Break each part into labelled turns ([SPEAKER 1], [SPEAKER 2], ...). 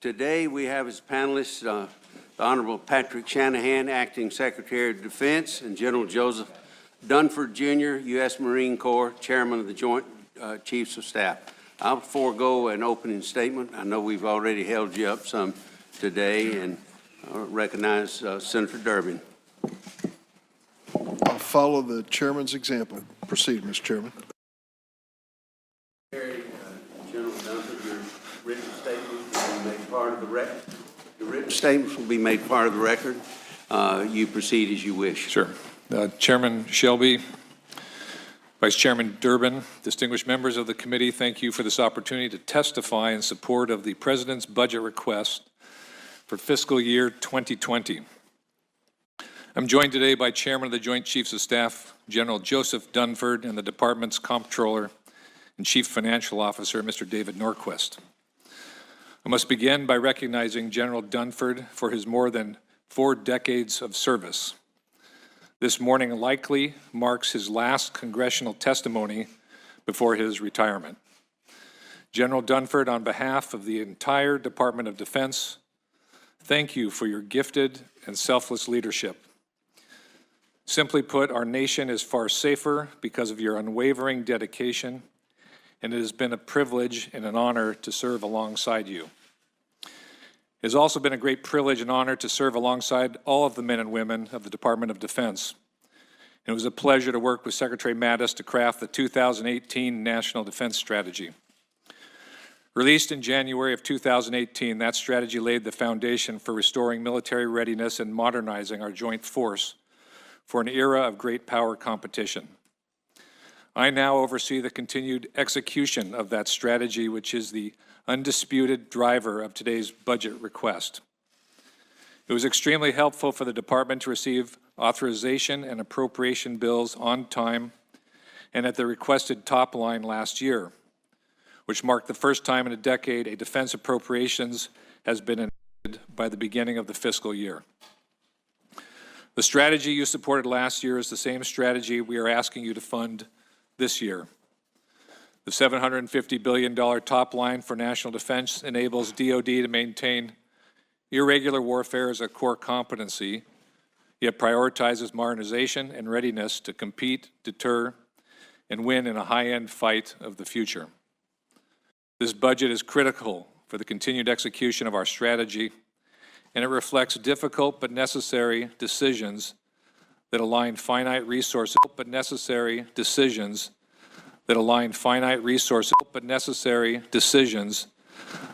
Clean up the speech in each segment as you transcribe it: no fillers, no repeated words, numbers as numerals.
[SPEAKER 1] Today we have as panelists the Honorable Patrick Shanahan, Acting Secretary of Defense, and General Joseph Dunford, Jr., U.S. Marine Corps, Chairman of the Joint Chiefs of Staff. I'll forego an opening statement. I know we've already held you up some today, and recognize Senator Durbin.
[SPEAKER 2] I'll follow the chairman's example. Proceed, Mr. Chairman.
[SPEAKER 1] General Dunford, your written statement will be made part of the record. The written statements will be made part of the record. You proceed as you wish.
[SPEAKER 3] Sure. Chairman Shelby, Vice Chairman Durbin, distinguished members of the committee, thank you for this opportunity to testify in support of the President's budget request for fiscal year 2020. I'm joined today by Chairman of the Joint Chiefs of Staff, General Joseph Dunford, and the Department's Comptroller and Chief Financial Officer, Mr. David Norquist. I must begin by recognizing General Dunford for his more than 4 decades of service. This morning likely marks his last congressional testimony before his retirement. General Dunford, on behalf of the entire Department of Defense, thank you for your gifted and selfless leadership. Simply put, our nation is far safer because of your unwavering dedication, and it has been a privilege and an honor to serve alongside you. It has also been a great privilege and honor to serve alongside all of the men and women of the Department of Defense. And it was a pleasure to work with Secretary Mattis to craft the 2018 National Defense Strategy. Released in January of 2018, that strategy laid the foundation for restoring military readiness and modernizing our joint force for an era of great power competition. I now oversee the continued execution of that strategy, which is the undisputed driver of today's budget request. It was extremely helpful for the department to receive authorization and appropriation bills on time and at the requested top line last year, which marked the first time in a decade a defense appropriations has been enacted by the beginning of the fiscal year. The strategy you supported last year is the same strategy we are asking you to fund this year. The $750 billion top line for national defense enables DOD to maintain irregular warfare as a core competency, yet prioritizes modernization and readiness to compete, deter, and win in a high-end fight of the future. This budget is critical for the continued execution of our strategy, and it reflects difficult but necessary decisions that align finite resources, but necessary decisions that align finite resources, but necessary decisions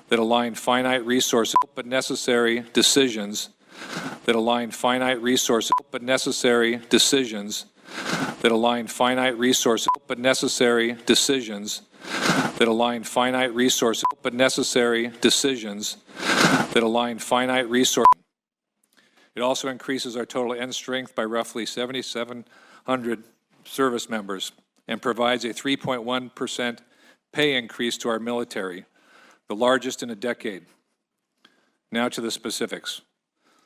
[SPEAKER 3] that align finite resources, but necessary decisions that align finite resources, but necessary decisions that align finite resources, but necessary decisions that align finite resources, but necessary decisions that align finite resources. It also increases our total end strength by roughly 7,700 service members and provides a 3.1% pay increase to our military, the largest in a decade. Now to the specifics.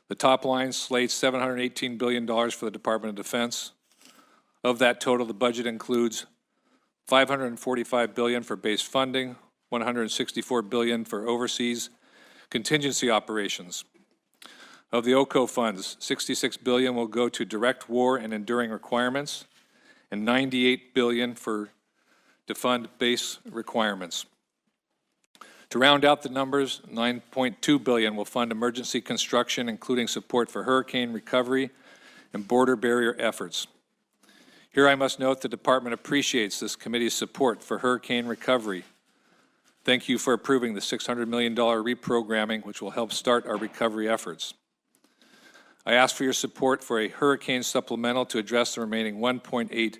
[SPEAKER 3] The top line slates $718 billion for the Department of Defense. Of that total, the budget includes $545 billion for base funding, $164 billion for overseas contingency operations. Of the OCO funds, $66 billion will go to direct war and enduring requirements, and $98 billion to fund base requirements. To round out the numbers, $9.2 billion will fund emergency construction, including support for hurricane recovery and border barrier efforts. Here I must note the Department appreciates this committee's support for hurricane recovery. Thank you for approving the $600 million reprogramming, which will help start our recovery efforts. I ask for your support for a hurricane supplemental to address the remaining $1.8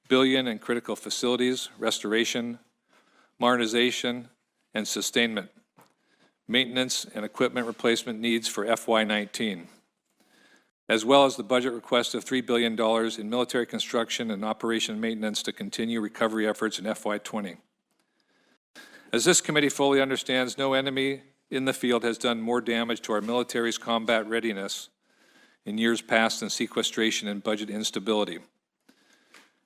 [SPEAKER 3] billion in critical facilities, restoration, modernization, and sustainment, maintenance, and equipment replacement needs for FY19, as well as the budget request of $3 billion in military construction and operation maintenance to continue recovery efforts in FY20. As this committee fully understands, no enemy in the field has done more damage to our military's combat readiness in years past than sequestration and budget instability.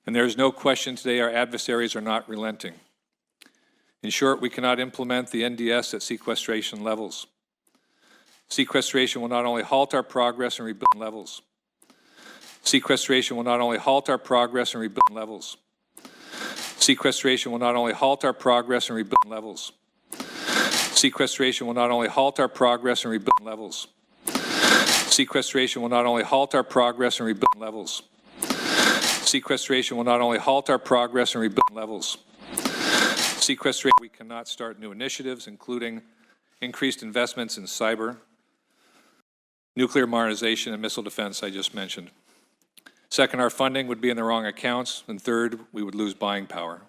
[SPEAKER 3] And there is no question today our adversaries are not relenting. In short, we cannot implement the NDS at sequestration levels. Sequestration will not only halt our progress in rebuilding levels. Sequestration will not only halt our progress in rebuilding levels. Sequestration will not only halt our progress in rebuilding levels. Sequestration will not only halt our progress in rebuilding levels. Sequestration will not only halt our progress in rebuilding levels. Sequestration will not only halt our progress in rebuilding levels. Sequestration, we cannot start new initiatives, including increased investments in cyber, nuclear modernization, and missile defense I just mentioned. Second, our funding would be in the wrong accounts. And third, we would lose buying power.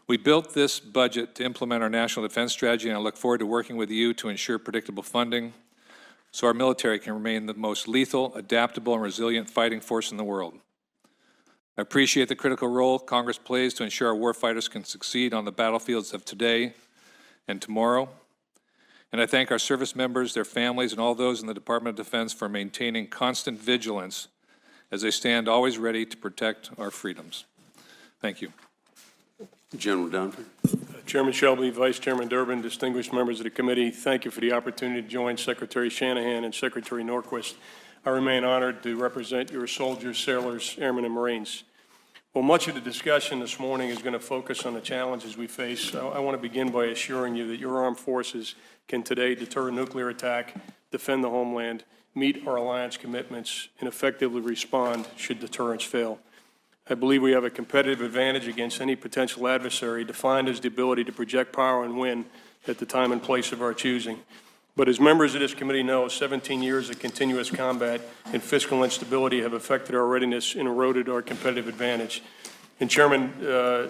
[SPEAKER 3] We built this budget to implement our national defense strategy, and I look forward to working with you to ensure predictable funding so our military can remain the most lethal, adaptable, and resilient fighting force in the world. I appreciate the critical role Congress plays to ensure our warfighters can succeed on the battlefields of today and tomorrow. And I thank our service members, their families, and all those in the Department of Defense for maintaining constant vigilance as they stand always ready to protect our freedoms. Thank you.
[SPEAKER 1] General Dunford.
[SPEAKER 4] Chairman Shelby, Vice Chairman Durbin, distinguished members of the committee, thank you for the opportunity to join Secretary Shanahan and Secretary Norquist. I remain honored to represent your soldiers, sailors, airmen, and Marines. Well, much of the discussion this morning is going to focus on the challenges we face. I want to begin by assuring you that your armed forces can today deter a nuclear attack, defend the homeland, meet our alliance commitments, and effectively respond should deterrence fail. I believe we have a competitive advantage against any potential adversary defined as the ability to project power and win at the time and place of our choosing. But as members of this committee know, 17 years of continuous combat and fiscal instability have affected our readiness and eroded our competitive advantage. And Chairman,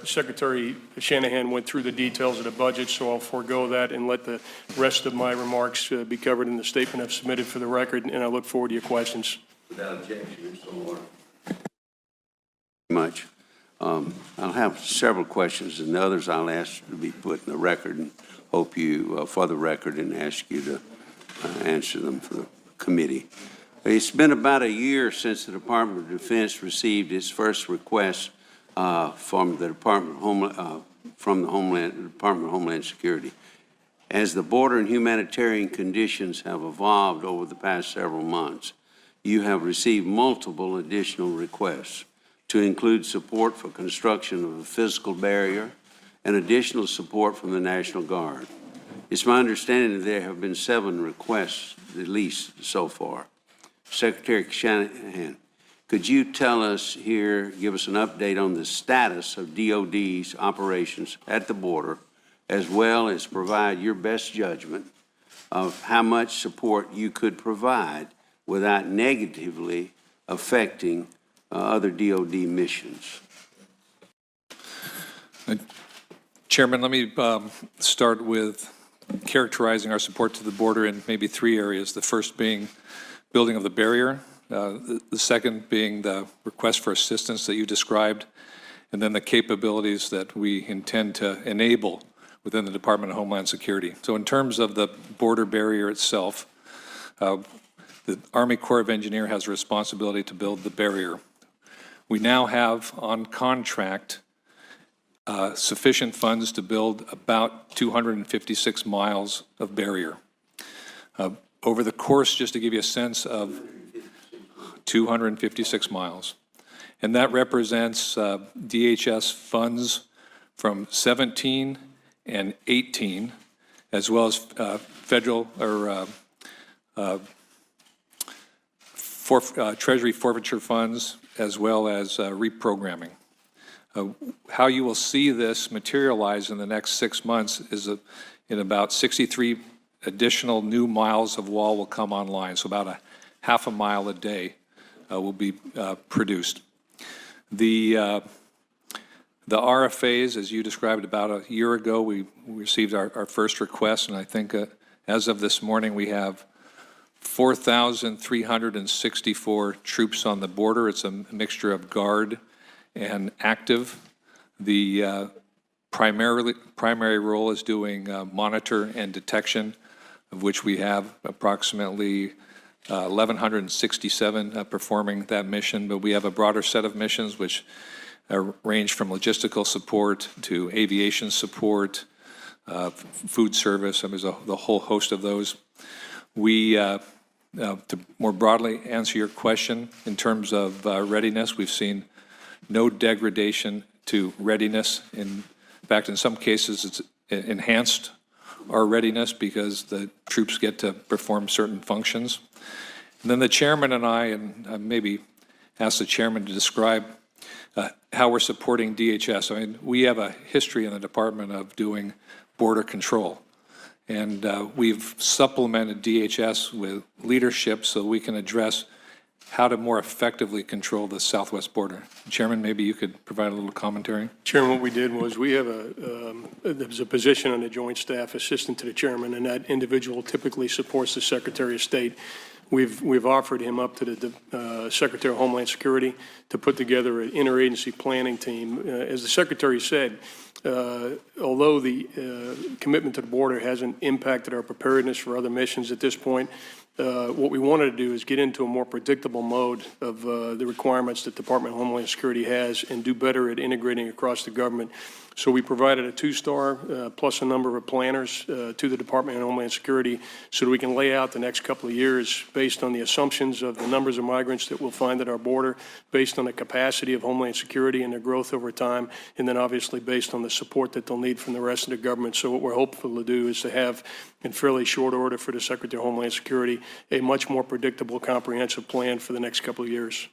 [SPEAKER 4] Secretary Shanahan went through the details of the budget, so I'll forego that and let the rest of my remarks be covered in the statement I've submitted for the record, and I look forward to your questions.
[SPEAKER 1] Without objection, so ordered. Much. I'll have several questions, and the others I'll ask to be put in the record, and hope you, for the record, and ask you to answer them for the committee. It's been about a year since the Department of Defense received its first request from the Department of Homeland Security. As the border and humanitarian conditions have evolved over the past several months, you have received multiple additional requests to include support for construction of a physical barrier and additional support from the National Guard. It's my understanding that there have been 7 requests, at least so far. Secretary Shanahan, could you tell us here, give us an update on the status of DOD's operations at the border, as well as provide your best judgment of how much support you could provide without negatively affecting other DOD missions?
[SPEAKER 3] Chairman, let me start with characterizing our support to the border in maybe 3 areas. The first being building of the barrier, the second being the request for assistance that you described, and then the capabilities that we intend to enable within the Department of Homeland Security. So in terms of the border barrier itself, the Army Corps of Engineers has a responsibility to build the barrier. We now have on contract sufficient funds to build about 256 miles of barrier. Over the course, just to give you a sense of 256 miles. And that represents DHS funds from 17 and 18, as well as federal or Treasury forfeiture funds, as well as reprogramming. How you will see this materialize in the next 6 months is in about 63 additional new miles of wall will come online, so about a half a mile a day will be produced. The RFAs, as you described about a year ago, we received our first request, and I think as of this morning we have 4,364 troops on the border. It's a mixture of guard and active. The primary role is doing monitor and detection, of which we have approximately 1,167 performing that mission, but we have a broader set of missions which range from logistical support to aviation support, food service. I mean, there's the whole host of those. We, to more broadly answer your question, in terms of readiness, we've seen no degradation to readiness. In fact, in some cases, it's enhanced our readiness because the troops get to perform certain functions. And then the chairman and I, and maybe ask the chairman to describe how we're supporting DHS. I mean, we have a history in the department of doing border control. And we've supplemented DHS with leadership so we can address how to more effectively control the southwest border. Chairman, maybe you could provide a little commentary.
[SPEAKER 4] Chairman, what we did was we have there's a position on the Joint Staff Assistant to the Chairman, and that individual typically supports the Secretary of State. We've offered him up to the Secretary of Homeland Security to put together an interagency planning team. As the Secretary said, although the commitment to the border hasn't impacted our preparedness for other missions at this point, what we wanted to do is get into a more predictable mode of the requirements that the Department of Homeland Security has and do better at integrating across the government. So we provided a 2-star plus a number of planners to the Department of Homeland Security so that we can lay out the next couple of years based on the assumptions of the numbers of migrants that we'll find at our border, based on the capacity of Homeland Security and their growth over time, and then obviously based on the support that they'll need from the rest of the government. So what we're hopeful to do is to have, in fairly short order for the Secretary of Homeland Security, a much more predictable, comprehensive plan for the next couple of years.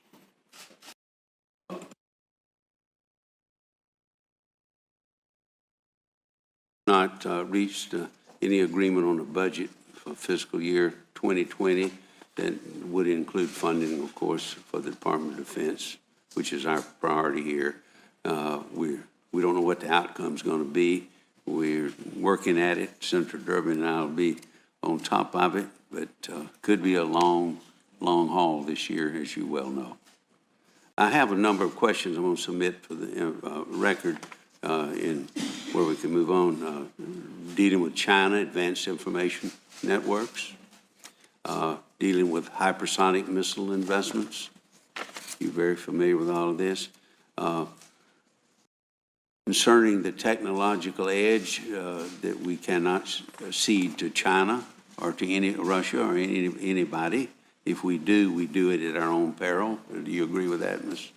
[SPEAKER 1] Not reached any agreement on the budget for fiscal year 2020 that would include funding, of course, for the Department of Defense, which is our priority here. We don't know what the outcome is going to be. We're working at it. Senator Durbin and I will be on top of it, but could be a long haul this year, as you well know. I have a number of questions I'm going to submit for the record in where we can move on. Dealing with China, advanced information networks, dealing with hypersonic missile investments. You're very familiar with all of this. Concerning the technological edge that we cannot cede to China or to Russia or anybody. If we do, we do it at our own peril. Do you agree with that, Ms.?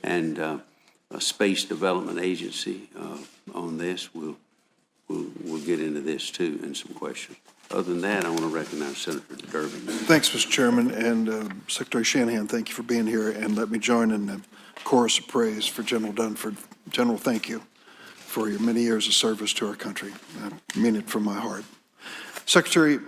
[SPEAKER 1] And a Space Development Agency on this. We'll get into this too and some questions. Other than that, I want to recognize Senator Durbin.
[SPEAKER 2] Thanks, Mr. Chairman, and Secretary Shanahan, thank you for being here, and let me join in the chorus of praise for General Dunford. General, thank you for your many years of service to our country. I mean it from my heart. Secretary,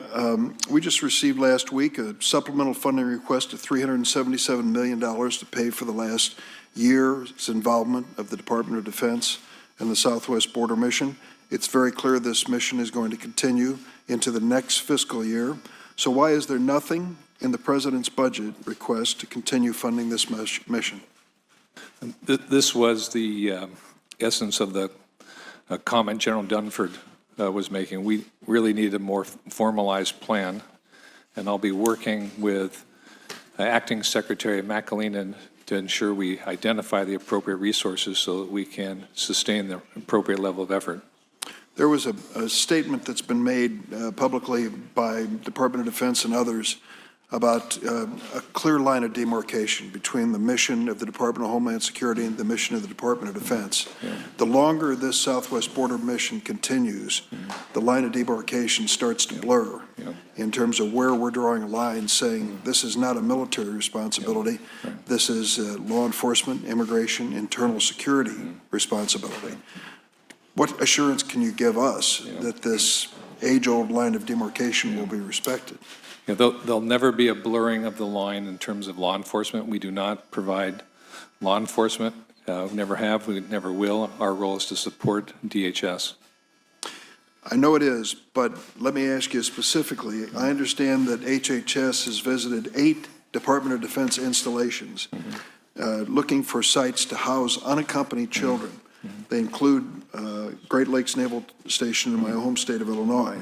[SPEAKER 2] we just received last week a supplemental funding request of $377 million to pay for the last year's involvement of the Department of Defense and the Southwest Border Mission. It's very clear this mission is going to continue into the next fiscal year. So why is there nothing in the President's budget request to continue funding this mission?
[SPEAKER 3] This was the essence of the comment General Dunford was making. We really need a more formalized plan, and I'll be working with Acting Secretary McAleenan to ensure we identify the appropriate resources so that we can sustain the appropriate level of effort.
[SPEAKER 2] There was a statement that's been made publicly by Department of Defense and others about a clear line of demarcation between the mission of the Department of Homeland Security and the mission of the Department of Defense. Yeah. The longer this Southwest Border mission continues, the line of demarcation starts to blur in terms of where we're drawing a line saying this is not a military responsibility, this is law enforcement, immigration, internal security responsibility. What assurance can you give us that this age-old line of demarcation will be respected?
[SPEAKER 3] Yeah, there'll never be a blurring of the line in terms of law enforcement. We do not provide law enforcement. We never have. We never will. Our role is to support DHS.
[SPEAKER 2] I know it is, but let me ask you specifically. I understand that HHS has visited 8 Department of Defense installations looking for sites to house unaccompanied children. They include Great Lakes Naval Station in my home state of Illinois.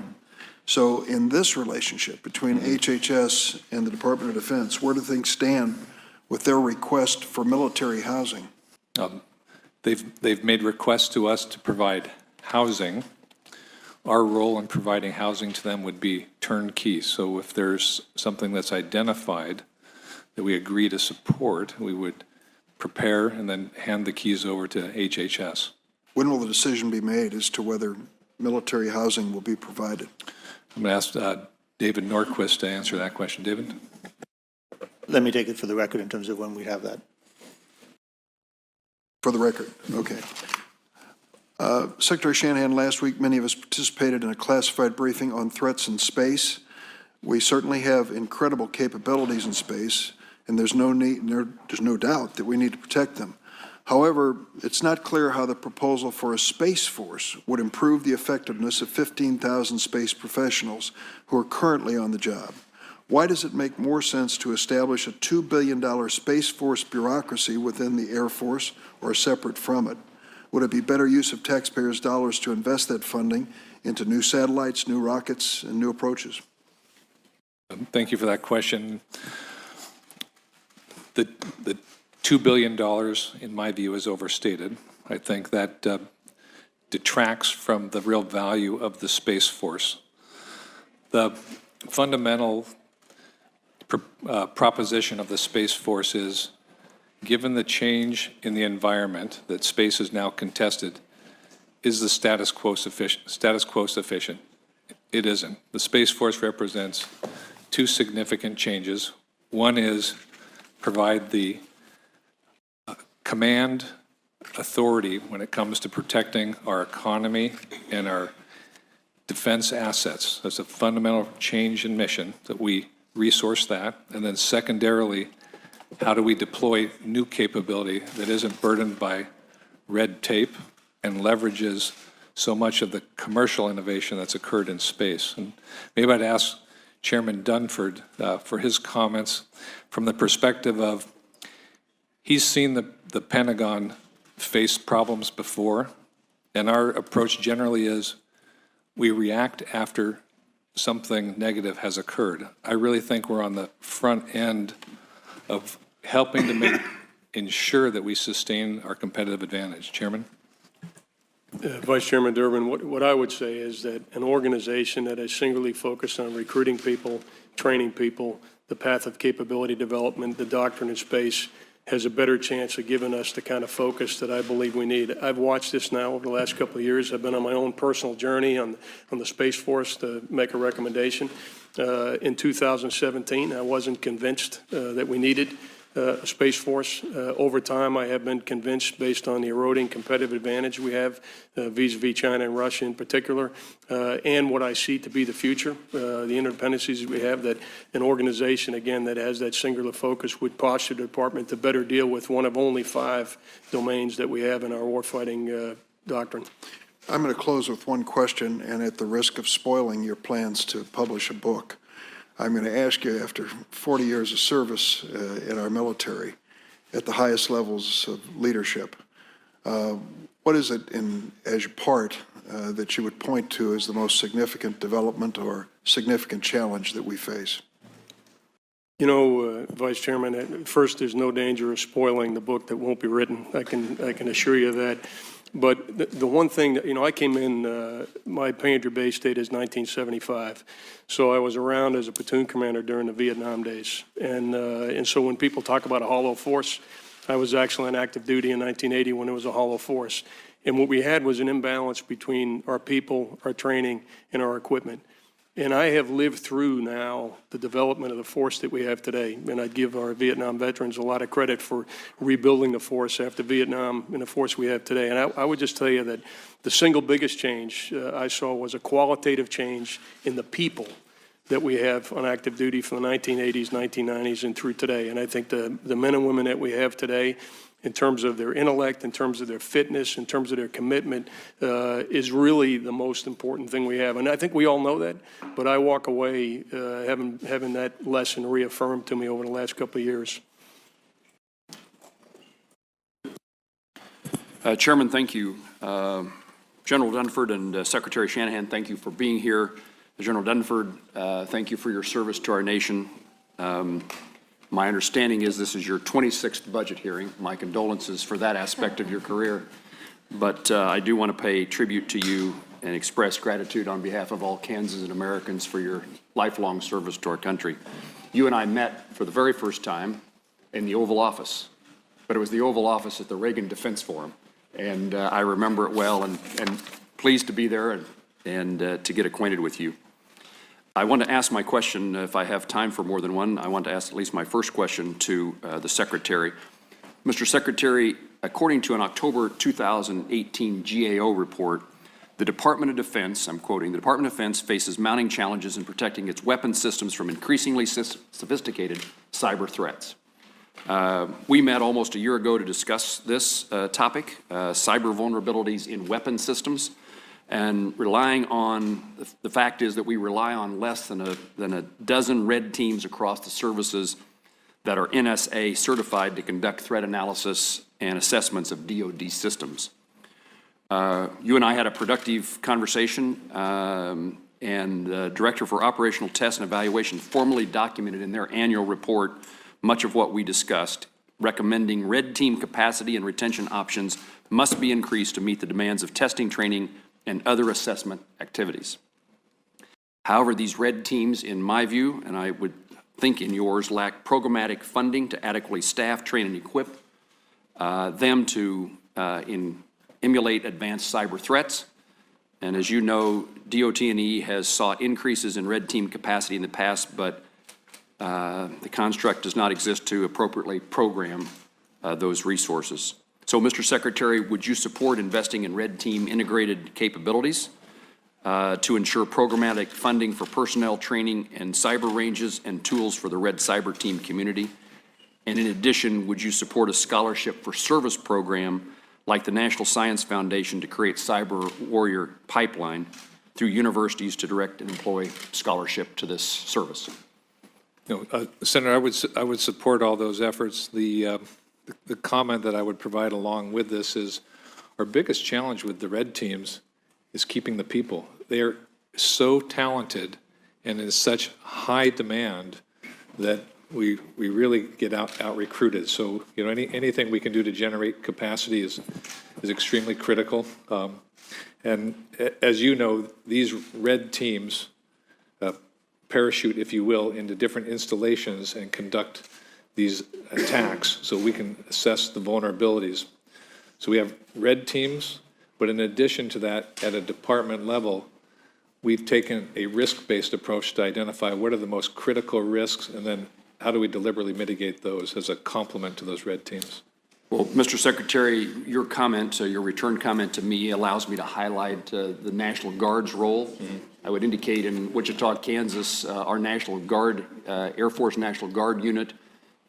[SPEAKER 2] So in this relationship between HHS and the Department of Defense, where do things stand with their request for military housing?
[SPEAKER 3] They've made requests to us to provide housing. Our role in providing housing to them would be turnkey. So if there's something that's identified that we agree to support, we would prepare and then hand the keys over to HHS.
[SPEAKER 2] When will the decision be made as to whether military housing will be provided?
[SPEAKER 3] I'm going to ask David Norquist to answer that question. David?
[SPEAKER 5] Let me take it for the record in terms of when we have that.
[SPEAKER 2] For the record, okay. Secretary Shanahan, last week many of us participated in a classified briefing on threats in space. We certainly have incredible capabilities in space, and there's no doubt that we need to protect them. However, it's not clear how the proposal for a space force would improve the effectiveness of 15,000 space professionals who are currently on the job. Why does it make more sense to establish a $2 billion Space Force bureaucracy within the Air Force or separate from it? Would it be better use of taxpayers' dollars to invest that funding into new satellites, new rockets, and new approaches?
[SPEAKER 3] Thank you for that question. The $2 billion, in my view, is overstated. I think that detracts from the real value of the Space Force. The fundamental proposition of the Space Force is, given the change in the environment that space is now contested, is the status quo sufficient? It isn't. The Space Force represents two significant changes. One is provide the command authority when it comes to protecting our economy and our defense assets. That's a fundamental change in mission, that we resource that. And then secondarily, how do we deploy new capability that isn't burdened by red tape and leverages so much of the commercial innovation that's occurred in space? And maybe I'd ask Chairman Dunford for his comments from the perspective of, he's seen the Pentagon face problems before, and our approach generally is we react after something negative has occurred. I really think we're on the front end of helping to ensure that we sustain our competitive advantage. Chairman?
[SPEAKER 4] Vice Chairman Durbin, what I would say is that an organization that is singularly focused on recruiting people, training people, the path of capability development, the doctrine in space, has a better chance of giving us the kind of focus that I believe we need. I've watched this now over the last couple of years. I've been on my own personal journey on the Space Force to make a recommendation. In 2017, I wasn't convinced that we needed a Space Force. Over time, I have been convinced, based on the eroding competitive advantage we have vis-a-vis China and Russia in particular, and what I see to be the future, the interdependencies we have, that an organization, again, that has that singular focus would posture the department to better deal with one of only 5 domains that we have in our warfighting doctrine.
[SPEAKER 2] I'm going to close with one question, and at the risk of spoiling your plans to publish a book, I'm going to ask you, after 40 years of service in our military at the highest levels of leadership, what is it as your part that you would point to as the most significant development or significant challenge that we face?
[SPEAKER 4] You know, Vice Chairman, first, there's no danger of spoiling the book that won't be written. I can assure you of that. But the one thing that, I came in, my Painter base date is 1975. So I was around as a platoon commander during the Vietnam days. And so when people talk about a hollow force, I was actually on active duty in 1980 when it was a hollow force. And what we had was an imbalance between our people, our training, and our equipment. And I have lived through now the development of the force that we have today. And I give our Vietnam veterans a lot of credit for rebuilding the force after Vietnam and the force we have today. And I would just tell you that the single biggest change I saw was a qualitative change in the people that we have on active duty from the 1980s, 1990s, and through today. And I think the men and women that we have today, in terms of their intellect, in terms of their fitness, in terms of their commitment, is really the most important thing we have. And I think we all know that, but I walk away having that lesson reaffirmed to me over the last couple of years.
[SPEAKER 6] Chairman, thank you. General Dunford and Secretary Shanahan, thank you for being here. General Dunford, thank you for your service to our nation. My understanding is this is your 26th budget hearing. My condolences for that aspect of your career. But I do want to pay tribute to you and express gratitude on behalf of all Kansas and Americans for your lifelong service to our country. You and I met for the very first time in the Oval Office, but it was the Oval Office at the Reagan Defense Forum. And I remember it well, and pleased to be there and to get acquainted with you. I want to ask my question, if I have time for more than one, I want to ask at least my first question to the Secretary. Mr. Secretary, according to an October 2018 GAO report, the Department of Defense, I'm quoting, the Department of Defense faces mounting challenges in protecting its weapons systems from increasingly sophisticated cyber threats. We met almost a year ago to discuss this topic, cyber vulnerabilities in weapon systems, and relying on, the fact is that we rely on less than a dozen red teams across the services that are NSA certified to conduct threat analysis and assessments of DOD systems. You and I had a productive conversation, and the Director for Operational Test and Evaluation formally documented in their annual report much of what we discussed, recommending red team capacity and retention options must be increased to meet the demands of testing, training, and other assessment activities. However, these red teams, in my view, and I would think in yours, lack programmatic funding to adequately staff, train, and equip them to emulate advanced cyber threats. And as you know, DOT&E has sought increases in red team capacity in the past, but the construct does not exist to appropriately program those resources. So, Mr. Secretary, would you support investing in red team integrated capabilities to ensure programmatic funding for personnel training and cyber ranges and tools for the red cyber team community? And in addition, would you support a scholarship for service program like the National Science Foundation to create cyber warrior pipeline through universities to direct and employ scholarship to this service?
[SPEAKER 3] Senator, I would support all those efforts. The comment that I would provide along with this is our biggest challenge with the red teams is keeping the people. They are so talented and in such high demand that we really get out recruited. So, you know, anything we can do to generate capacity is extremely critical. And as you know, these red teams parachute, if you will, into different installations and conduct these attacks so we can assess the vulnerabilities. So we have red teams, but in addition to that, at a department level, we've taken a risk-based approach to identify what are the most critical risks, and then how do we deliberately mitigate those as a complement to those red teams?
[SPEAKER 6] Well, Mr. Secretary, your comment, your return comment to me allows me to highlight the National Guard's role. Mm-hmm. I would indicate in Wichita, Kansas, our National Guard, Air Force National Guard unit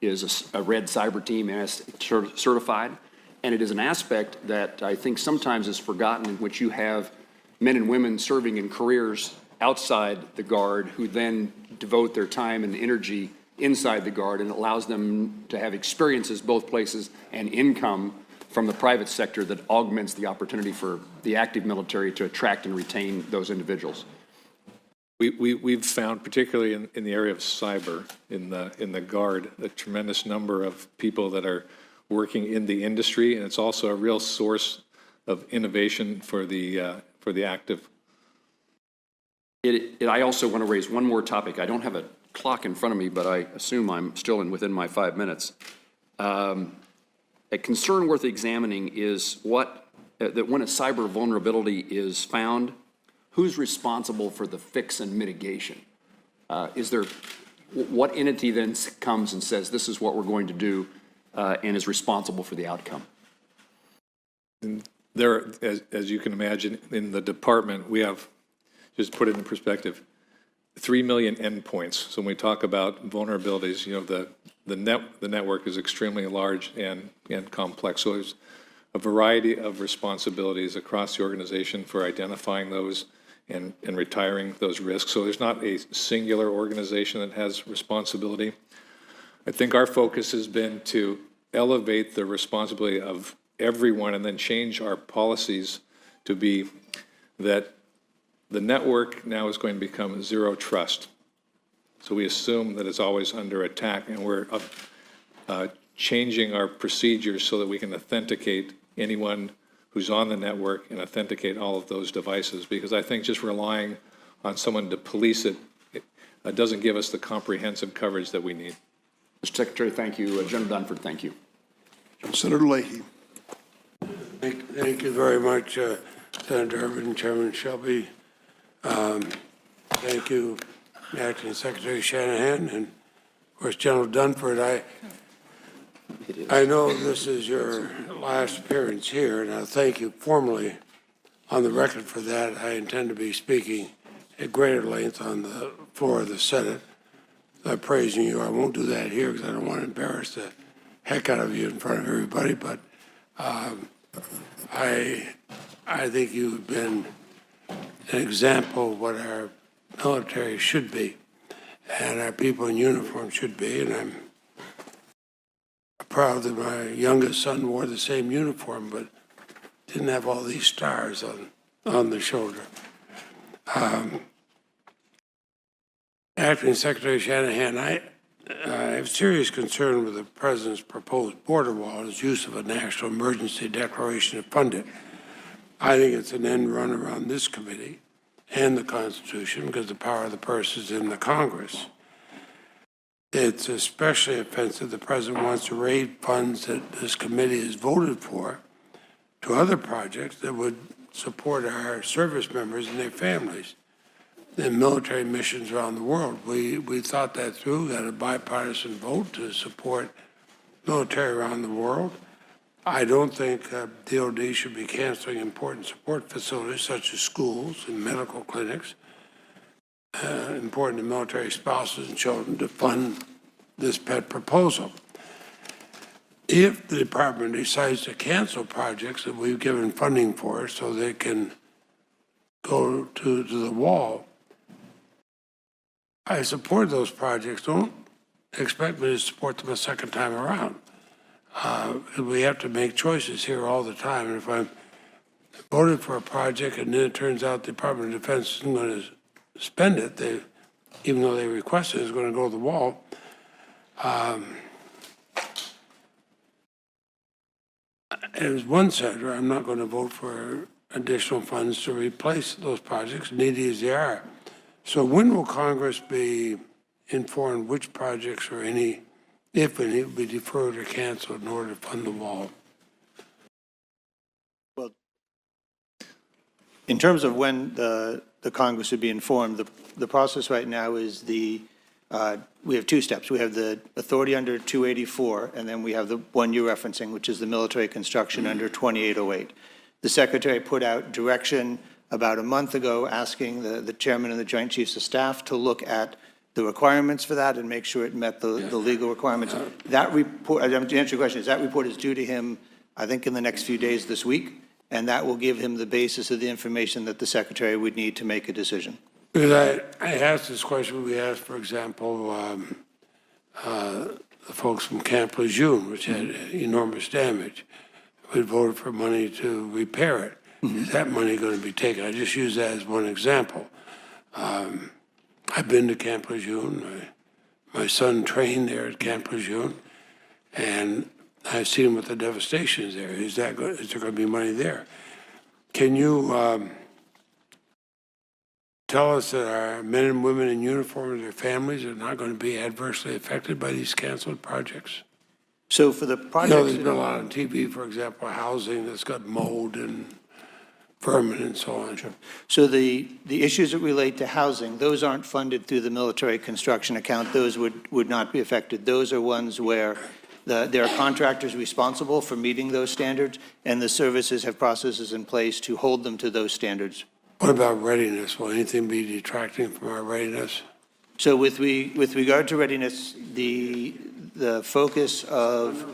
[SPEAKER 6] is a red cyber team and is certified. And it is an aspect that I think sometimes is forgotten, in which you have men and women serving in careers outside the Guard who then devote their time and energy inside the Guard, and it allows them to have experiences both places and income from the private sector that augments the opportunity for the active military to attract and retain those individuals.
[SPEAKER 3] We've found, particularly in the area of cyber, in the Guard, a tremendous number of people that are working in the industry, and it's also a real source of innovation for the active.
[SPEAKER 6] I also want to raise one more topic. I don't have a clock in front of me, but I assume I'm still within my 5 minutes. A concern worth examining is that when a cyber vulnerability is found, who's responsible for the fix and mitigation? What entity then comes and says, this is what we're going to do, and is responsible for the outcome?
[SPEAKER 3] There, as you can imagine, in the department, we have, just put it in perspective, 3 million endpoints. So when we talk about vulnerabilities, you know, the network is extremely large and complex. So there's a variety of responsibilities across the organization for identifying those and retiring those risks. So there's not a singular organization that has responsibility. I think our focus has been to elevate the responsibility of everyone and then change our policies to be that the network now is going to become zero trust. So we assume that it's always under attack, and we're changing our procedures so that we can authenticate anyone who's on the network and authenticate all of those devices, because I think just relying on someone to police it, doesn't give us the comprehensive coverage that we need.
[SPEAKER 6] Mr. Secretary, thank you. General Dunford, thank you.
[SPEAKER 2] Senator Leahy.
[SPEAKER 7] Thank you very much, Senator Durbin and Chairman Shelby. Thank you, Acting Secretary Shanahan, and of course, General Dunford. I know this is your last appearance here, and I thank you formally on the record for that. I intend to be speaking at greater length on the floor of the Senate, praising you. I won't do that here because I don't want to embarrass the heck out of you in front of everybody, but I think you've been an example of what our military should be and our people in uniform should be, and I'm proud that my youngest son wore the same uniform but didn't have all these stars on the shoulder. Acting Secretary Shanahan, I have serious concern with the President's proposed border wall and his use of a national emergency declaration to fund it. I think it's an end run around this committee and the Constitution because the power of the purse is in the Congress. It's especially offensive the President wants to raid funds that this committee has voted for to other projects that would support our service members and their families in military missions around the world. We thought that through, got a bipartisan vote to support military around the world. I don't think DOD should be canceling important support facilities such as schools and medical clinics, important to military spouses and children, to fund this pet proposal. If the department decides to cancel projects that we've given funding for so they can go to the wall, I support those projects. Don't expect me to support them a second time around. We have to make choices here all the time. And if I'm voted for a project and then it turns out the Department of Defense isn't going to spend it, even though they requested it, is going to go to the wall. As one senator, I'm not going to vote for additional funds to replace those projects, needy as they are. So when will Congress be informed which projects or any, if any, will be deferred or canceled in order to fund the wall?
[SPEAKER 5] Well, in terms of when the Congress would be informed, the process right now is we have two steps. We have the authority under 284, and then we have the one you're referencing, which is the military construction under 2808. The Secretary put out direction about a month ago asking the Chairman and the Joint Chiefs of Staff to look at the requirements for that and make sure it met the legal requirements. That report, to answer your question, that report is due to him, I think, in the next few days this week, and that will give him the basis of the information that the Secretary would need to make a decision.
[SPEAKER 7] Because I asked this question, we asked, for example, the folks from Camp Lejeune, which had enormous damage. We voted for money to repair it. Is that money going to be taken? I just use that as one example. I've been to Camp Lejeune. My son trained there at Camp Lejeune, and I've seen what the devastation is there. Is there going to be money there? Can you tell us that our men and women in uniform and their families are not going to be adversely affected by these canceled projects?
[SPEAKER 5] So for the project,
[SPEAKER 7] You know, there's been a lot on TV, for example, housing that's got mold and vermin and so on. Sure.
[SPEAKER 5] So the issues that relate to housing, those aren't funded through the military construction account. Those would not be affected. Those are ones where there are contractors responsible for meeting those standards, and the services have processes in place to hold them to those standards.
[SPEAKER 7] What about readiness? Will anything be detracting from our readiness?
[SPEAKER 5] So with regard to readiness, the focus of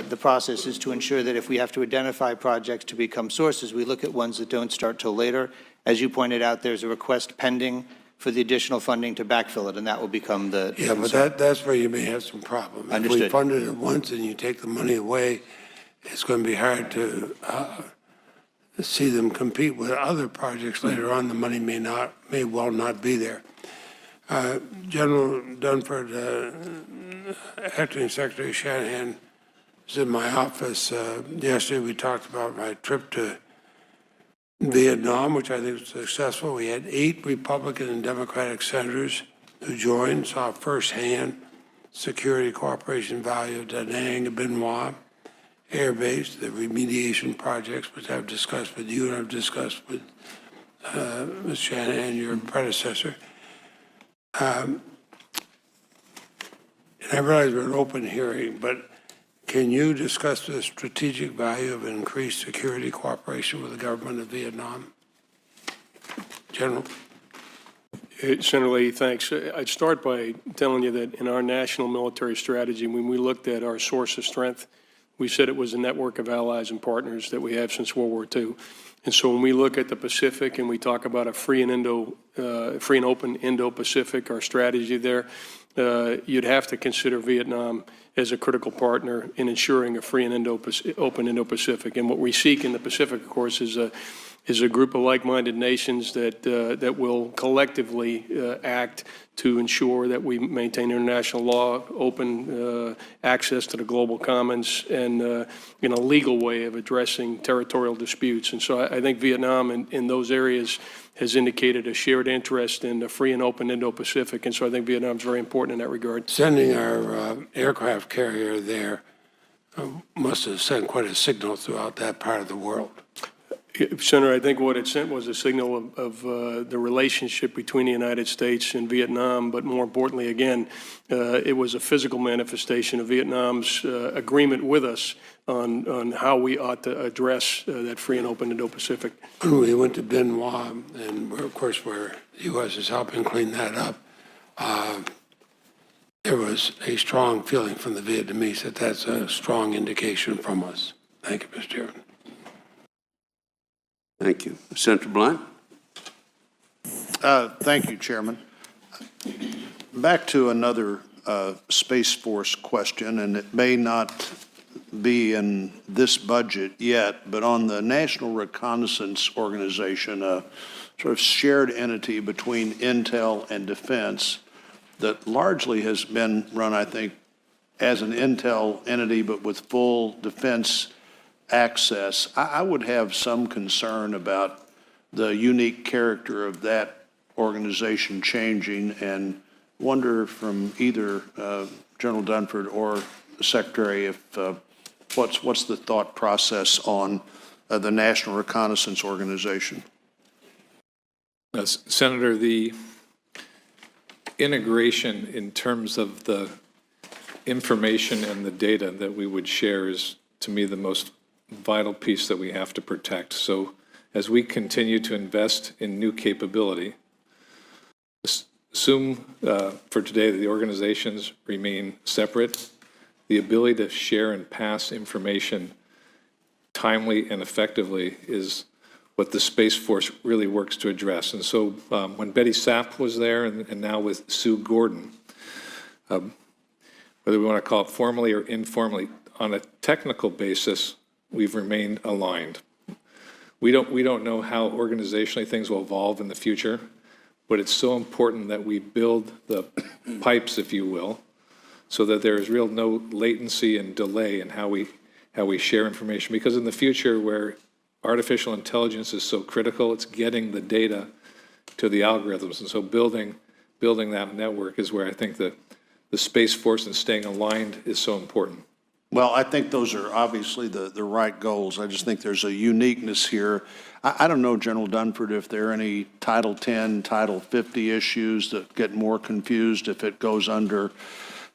[SPEAKER 5] the process is to ensure that if we have to identify projects to become sources, we look at ones that don't start till later. As you pointed out, there's a request pending for the additional funding to backfill it, and that will become the
[SPEAKER 7] Yeah, but that's where you may have some problem.
[SPEAKER 5] Understood.
[SPEAKER 7] If we funded it once and you take the money away, it's going to be hard to see them compete with other projects later on. The money may well not be there. General Dunford, Acting Secretary Shanahan was in my office yesterday. We talked about my trip to Vietnam, which I think was successful. We had 8 Republican and Democratic senators who joined, saw firsthand security cooperation value of Da Nang and Bien Hoa Air Base, the remediation projects, which I've discussed with you and I've discussed with Ms. Shanahan, your predecessor. And I realize we're an open hearing, but can you discuss the strategic value of increased security cooperation with the government of Vietnam? General.
[SPEAKER 4] Senator Leahy, thanks. I'd start by telling you that in our national military strategy, when we looked at our source of strength, we said it was a network of allies and partners that we have since World War II. And so when we look at the Pacific and we talk about a free and open Indo-Pacific, our strategy there, you'd have to consider Vietnam as a critical partner in ensuring a free and open Indo-Pacific. And what we seek in the Pacific, of course, is a group of like-minded nations that will collectively act to ensure that we maintain international law, open access to the global commons, and in a legal way of addressing territorial disputes. And so I think Vietnam in those areas has indicated a shared interest in a free and open Indo-Pacific. And so I think Vietnam is very important in that regard.
[SPEAKER 7] Sending our aircraft carrier there must have sent quite a signal throughout that part of the world.
[SPEAKER 4] Senator, I think what it sent was a signal of the relationship between the United States and Vietnam, but more importantly, again, it was a physical manifestation of Vietnam's agreement with us on how we ought to address that free and open Indo-Pacific.
[SPEAKER 7] When we went to Bien Hoa, and of course where the U.S. is helping clean that up, there was a strong feeling from the Vietnamese that that's a strong indication from us. Thank you, Mr. Chairman.
[SPEAKER 1] Thank you. Senator Blunt?
[SPEAKER 8] Thank you, Chairman. Back to another Space Force question, and it may not be in this budget yet, but on the National Reconnaissance Organization, a sort of shared entity between Intel and Defense that largely has been run, I think, as an Intel entity, but with full Defense access. I would have some concern about the unique character of that organization changing, and wonder from either General Dunford or the Secretary if what's the thought process on the National Reconnaissance Organization?
[SPEAKER 3] Senator, the integration in terms of the information and the data that we would share is, to me, the most vital piece that we have to protect. So as we continue to invest in new capability, assume for today that the organizations remain separate. The ability to share and pass information timely and effectively is what the Space Force really works to address. And so when Betty Sapp was there, and now with Sue Gordon, whether we want to call it formally or informally, on a technical basis, we've remained aligned. We don't know how organizationally things will evolve in the future, but it's so important that we build the pipes, if you will, so that there is no latency and delay in how we share information. Because in the future, where artificial intelligence is so critical, it's getting the data to the algorithms. And so building that network is where I think the Space Force and staying aligned is so important.
[SPEAKER 8] Well, I think those are obviously the right goals. I just think there's a uniqueness here. I don't know, General Dunford, if there are any Title 10, Title 50 issues that get more confused if it goes under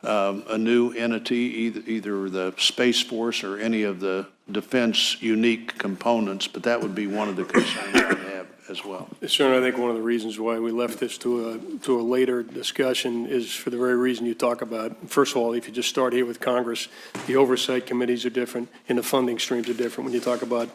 [SPEAKER 8] a new entity, either the Space Force or any of the defense unique components, but that would be one of the concerns I have as well.
[SPEAKER 4] Senator, I think one of the reasons why we left this to a later discussion is for the very reason you talk about. First of all, if you just start here with Congress, the oversight committees are different and the funding streams are different when you talk about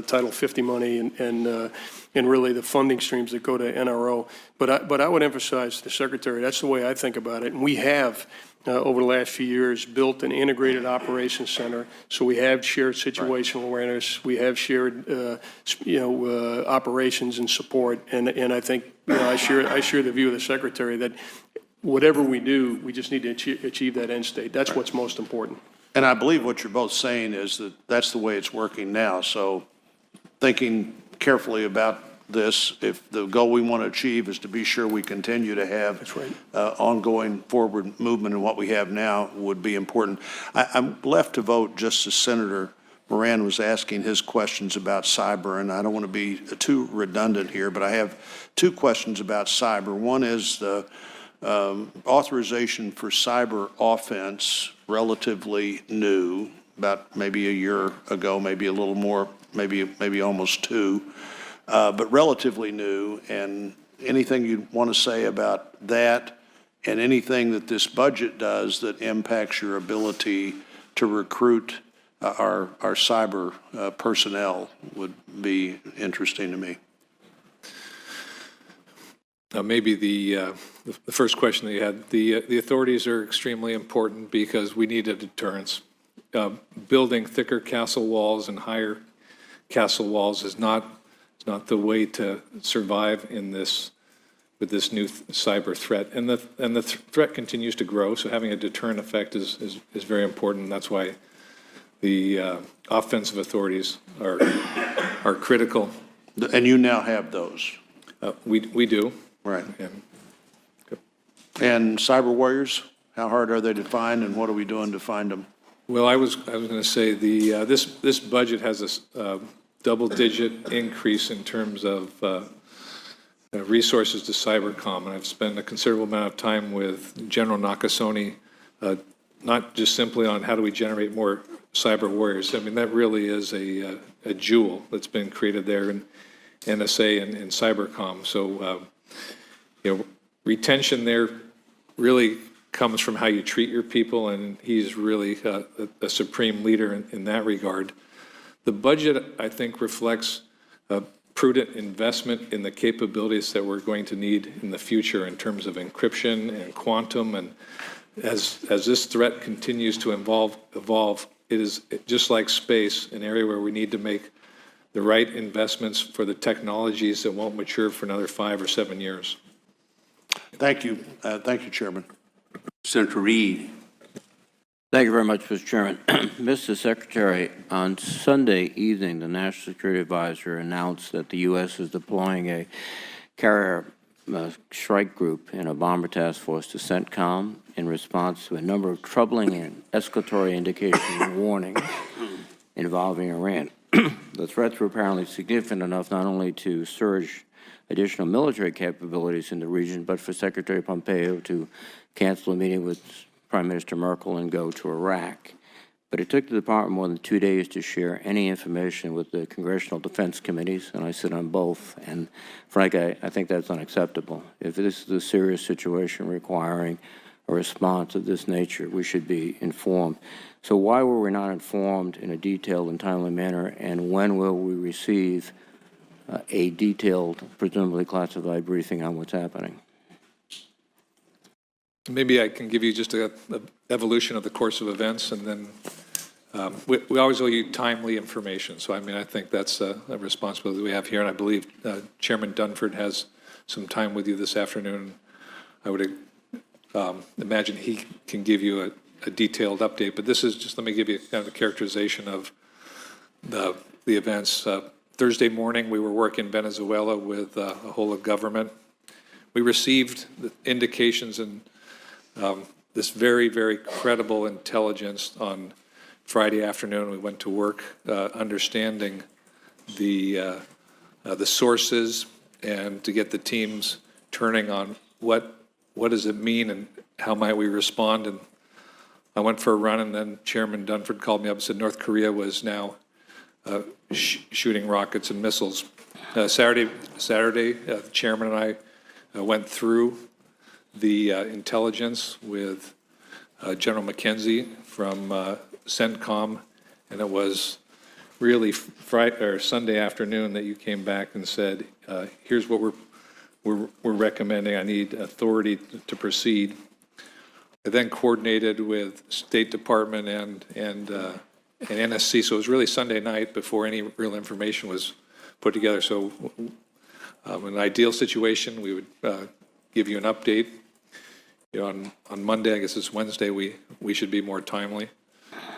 [SPEAKER 4] Title 50 money and really the funding streams that go to NRO. But I would emphasize to the Secretary, that's the way I think about it. And we have over the last few years, built an integrated operations center. So we have shared situational awareness. We have shared, operations and support. And I think, I share the view of the Secretary that whatever we do, we just need to achieve that end state. That's what's most important.
[SPEAKER 8] And I believe what you're both saying is that that's the way it's working now. So thinking carefully about this, if the goal we want to achieve is to be sure we continue to have
[SPEAKER 4] That's right.
[SPEAKER 8] ongoing forward movement in what we have now would be important. I'm left to vote just as Senator Moran was asking his questions about cyber, and I don't want to be too redundant here, but I have two questions about cyber. One is the authorization for cyber offense, relatively new, about maybe a year ago, maybe a little more, maybe almost two, but relatively new. And anything you'd want to say about that, and anything that this budget does that impacts your ability to recruit our cyber personnel would be interesting to me.
[SPEAKER 3] Maybe the first question that you had, the authorities are extremely important because we need a deterrence. Building thicker castle walls and higher castle walls is not the way to survive in this with this new cyber threat, and the threat continues to grow. So having a deterrent effect is very important. That's why the offensive authorities are critical.
[SPEAKER 8] And you now have those.
[SPEAKER 3] We do.
[SPEAKER 8] Right. And cyber warriors, how hard are they to find, and what are we doing to find them?
[SPEAKER 3] Well, I was going to say this budget has a double-digit increase in terms of resources to cybercom, and I've spent a considerable amount of time with General Nakasone, not just simply on how do we generate more cyber warriors. I mean, that really is a jewel that's been created there in NSA and cybercom. So, retention there really comes from how you treat your people, and he's really a supreme leader in that regard. The budget, I think, reflects a prudent investment in the capabilities that we're going to need in the future in terms of encryption and quantum. And as this threat continues to evolve, it is just like space, an area where we need to make the right investments for the technologies that won't mature for another 5 or 7 years.
[SPEAKER 8] Thank you. Thank you, Chairman.
[SPEAKER 1] Senator Reed.
[SPEAKER 9] Thank you very much, Mr. Chairman. Mr. Secretary, on Sunday evening, the National Security Advisor announced that the U.S. is deploying a carrier strike group and a bomber task force to CENTCOM in response to a number of troubling and escalatory indications and warnings involving Iran. The threats were apparently significant enough not only to surge additional military capabilities in the region, but for Secretary Pompeo to cancel a meeting with Prime Minister Merkel and go to Iraq. But it took the department more than 2 days to share any information with the Congressional Defense Committees, and I sit on both. And frankly, I think that's unacceptable. If this is a serious situation requiring a response of this nature, we should be informed. So why were we not informed in a detailed and timely manner, and when will we receive a detailed, presumably classified briefing on what's happening?
[SPEAKER 3] Maybe I can give you just an evolution of the course of events, and then we always owe you timely information. So, I mean, I think that's a responsibility we have here, and I believe Chairman Dunford has some time with you this afternoon. I would imagine he can give you a detailed update, but this is just, let me give you kind of a characterization of the events. Thursday morning, we were working in Venezuela with a whole of government. We received the indications and this very, very credible intelligence on Friday afternoon. We went to work understanding the sources and to get the teams turning on what does it mean and how might we respond. And I went for a run, and then Chairman Dunford called me up and said North Korea was now shooting rockets and missiles. Saturday, the chairman and I went through the intelligence with General McKenzie from CENTCOM, and it was really Sunday afternoon that you came back and said, here's what we're recommending. I need authority to proceed. I then coordinated with State Department and NSC, so it was really Sunday night before any real information was put together. So in an ideal situation, we would give you an update. You know, on Monday, I guess it's Wednesday, we should be more timely.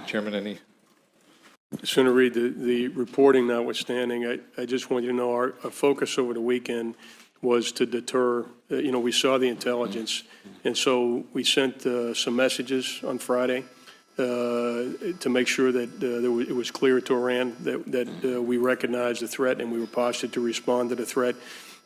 [SPEAKER 3] Chairman, any?
[SPEAKER 4] Senator Reid, the reporting notwithstanding, I just want you to know our focus over the weekend was to deter, we saw the intelligence, and so we sent some messages on Friday to make sure that it was clear to Iran that we recognized the threat and we were postured to respond to the threat.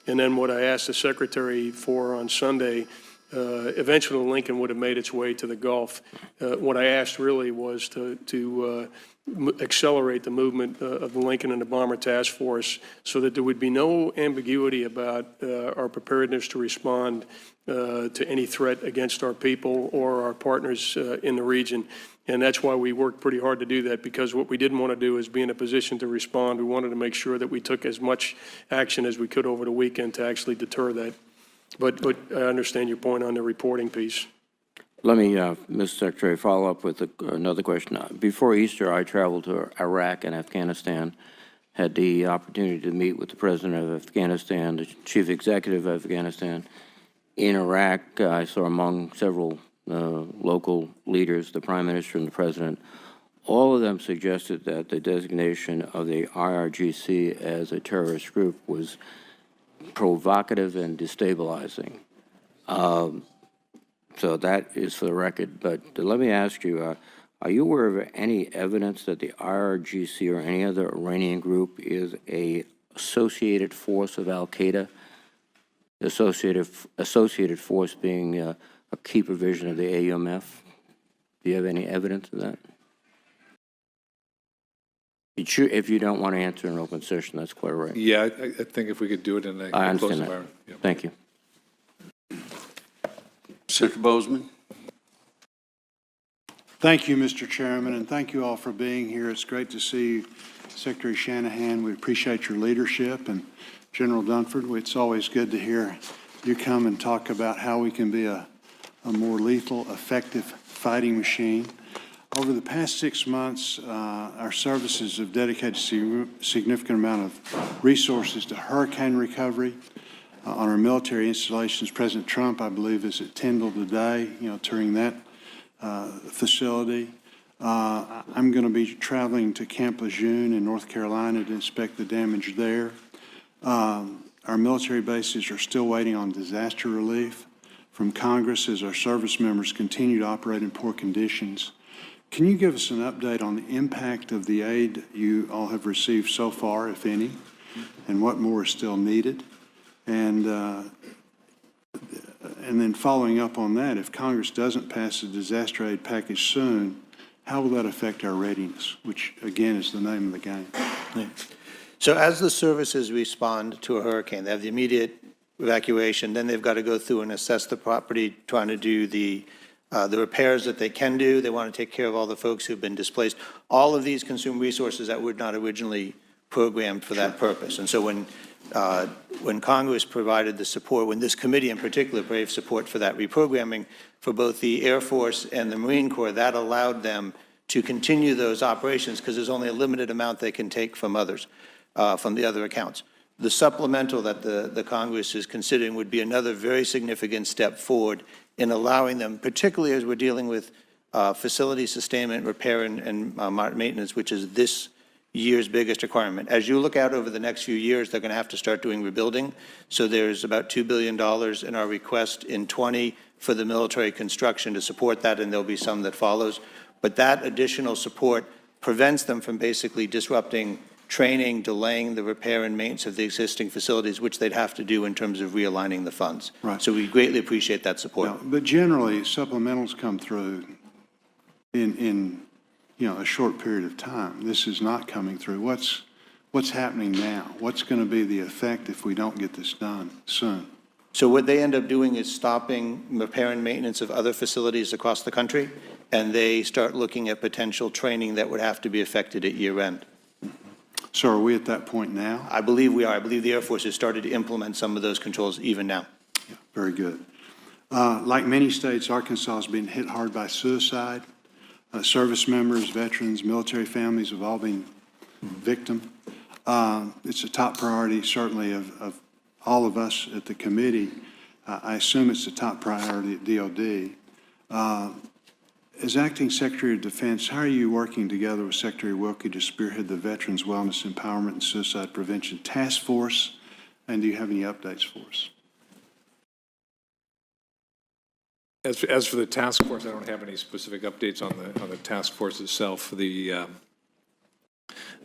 [SPEAKER 4] And then what I asked the Secretary for on Sunday, eventually Lincoln would have made its way to the Gulf. What I asked really was to accelerate the movement of the Lincoln and the Bomber Task Force so that there would be no ambiguity about our preparedness to respond to any threat against our people or our partners in the region. And that's why we worked pretty hard to do that, because what we didn't want to do is be in a position to respond. We wanted to make sure that we took as much action as we could over the weekend to actually deter that. But I understand your point on the reporting piece.
[SPEAKER 9] Let me, Mr. Secretary, follow up with another question. Before Easter, I traveled to Iraq and Afghanistan, had the opportunity to meet with the President of Afghanistan, the Chief Executive of Afghanistan. In Iraq, I saw among several local leaders, the Prime Minister and the President. All of them suggested that the designation of the IRGC as a terrorist group was provocative and destabilizing. So that is for the record. But let me ask you, are you aware of any evidence that the IRGC or any other Iranian group is a associated force of al-Qaeda? Associated force being a key provision of the AUMF? Do you have any evidence of that? If you don't want to answer in open session, that's quite all right.
[SPEAKER 3] Yeah, I think if we could do it in a closed environment. Yeah.
[SPEAKER 9] Thank you.
[SPEAKER 1] Senator Bozeman.
[SPEAKER 8] Thank you, Mr. Chairman, and thank you all for being here. It's great to see Secretary Shanahan. We appreciate your leadership, and General Dunford, it's always good to hear you come and talk about how we can be a more lethal, effective fighting machine. Over the past 6 months, our services have dedicated a significant amount of resources to hurricane recovery. On our military installations, President Trump, I believe, is at Tyndall today, touring that facility. I'm going to be traveling to Camp Lejeune in North Carolina to inspect the damage there. Our military bases are still waiting on disaster relief from Congress as our service members continue to operate in poor conditions. Can you give us an update on the impact of the aid you all have received so far, if any, and what more is still needed? And then following up on that, if Congress doesn't pass a disaster aid package soon, how will that affect our readiness, which, again, is the name of the game?
[SPEAKER 5] Yeah. So as the services respond to a hurricane, they have the immediate evacuation, then they've got to go through and assess the property, trying to do the repairs that they can do. They want to take care of all the folks who've been displaced. All of these consume resources that were not originally programmed for that purpose. And so when Congress provided the support, when this committee in particular provided support for that reprogramming for both the Air Force and the Marine Corps, that allowed them to continue those operations because there's only a limited amount they can take from others, from the other accounts. The supplemental that the Congress is considering would be another very significant step forward in allowing them, particularly as we're dealing with facility sustainment, repair, and maintenance, which is this year's biggest requirement. As you look out over the next few years, they're going to have to start doing rebuilding. So there's about $2 billion in our request in 20 for the military construction to support that, and there'll be some that follows. But that additional support prevents them from basically disrupting training, delaying the repair and maintenance of the existing facilities, which they'd have to do in terms of realigning the funds.
[SPEAKER 8] Right.
[SPEAKER 5] So we greatly appreciate that support.
[SPEAKER 8] Yeah, but generally, supplementals come through in a short period of time. This is not coming through. What's happening now? What's going to be the effect if we don't get this done soon?
[SPEAKER 5] So what they end up doing is stopping repair and maintenance of other facilities across the country, and they start looking at potential training that would have to be affected at year end.
[SPEAKER 8] So are we at that point now?
[SPEAKER 5] I believe we are. I believe the Air Force has started to implement some of those controls even now.
[SPEAKER 8] Yeah, very good.
[SPEAKER 10] Like many states, Arkansas has been hit hard by suicide. Service members, veterans, military families have all been victim. It's a top priority, certainly, of all of us at the committee. I assume it's the top priority at DOD. As Acting Secretary of Defense, how are you working together with Secretary Wilkie to spearhead the Veterans Wellness Empowerment and Suicide Prevention Task Force? And do you have any updates for us?
[SPEAKER 3] As for the task force, I don't have any specific updates on the task force itself. The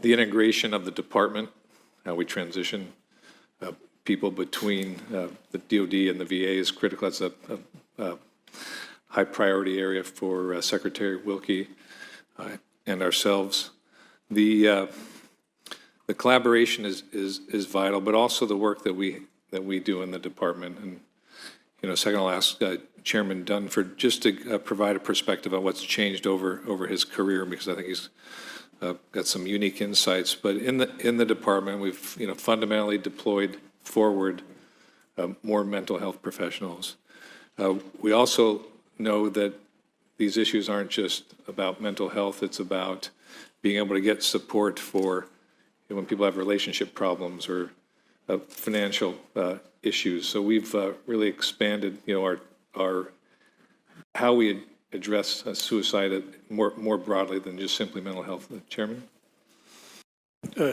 [SPEAKER 3] integration of the department, how we transition people between the DOD and the VA is critical. That's a high priority area for Secretary Wilkie and ourselves. The collaboration is vital, but also the work that we do in the department. And second, I'll ask Chairman Dunford just to provide a perspective on what's changed over his career, because I think he's got some unique insights. But in the department, we've fundamentally deployed forward more mental health professionals. We also know that these issues aren't just about mental health. It's about being able to get support for when people have relationship problems or financial issues. So we've really expanded, our how we address suicide more broadly than just simply mental health. Chairman?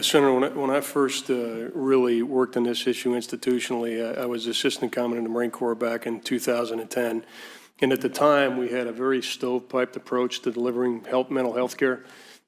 [SPEAKER 4] Senator, when I first really worked on this issue institutionally, I was Assistant Commandant in the Marine Corps back in 2010. And at the time, we had a very stovepiped approach to delivering mental health care.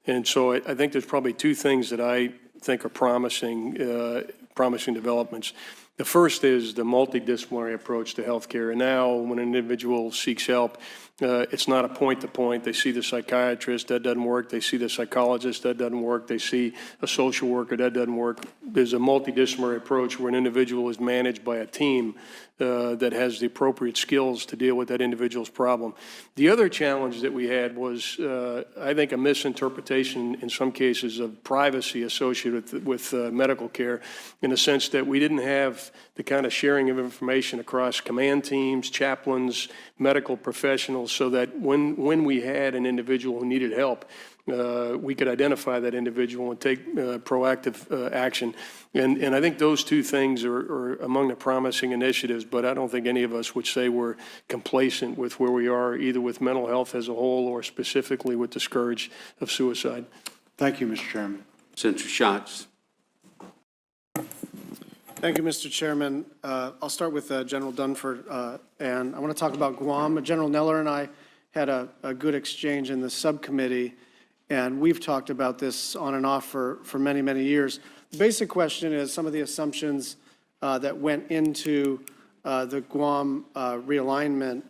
[SPEAKER 4] And so I think there's probably two things that I think are promising developments. The first is the multidisciplinary approach to healthcare. And now when an individual seeks help, it's not a point-to-point. They see the psychiatrist, that doesn't work. They see the psychologist, that doesn't work. They see a social worker, that doesn't work. There's a multidisciplinary approach where an individual is managed by a team that has the appropriate skills to deal with that individual's problem. The other challenge that we had was, I think, a misinterpretation in some cases of privacy associated with medical care, in the sense that we didn't have the kind of sharing of information across command teams, chaplains, medical professionals, so that when we had an individual who needed help, we could identify that individual and take proactive action. And I think those two things are among the promising initiatives, but I don't think any of us would say we're complacent with where we are, either with mental health as a whole or specifically with the scourge of suicide.
[SPEAKER 10] Thank you, Mr. Chairman.
[SPEAKER 1] Senator Schatz.
[SPEAKER 11] Thank you, Mr. Chairman. I'll start with General Dunford, and I want to talk about Guam. General Neller and I had a good exchange in the subcommittee, and we've talked about this on and off for many, many years. The basic question is some of the assumptions that went into the Guam realignment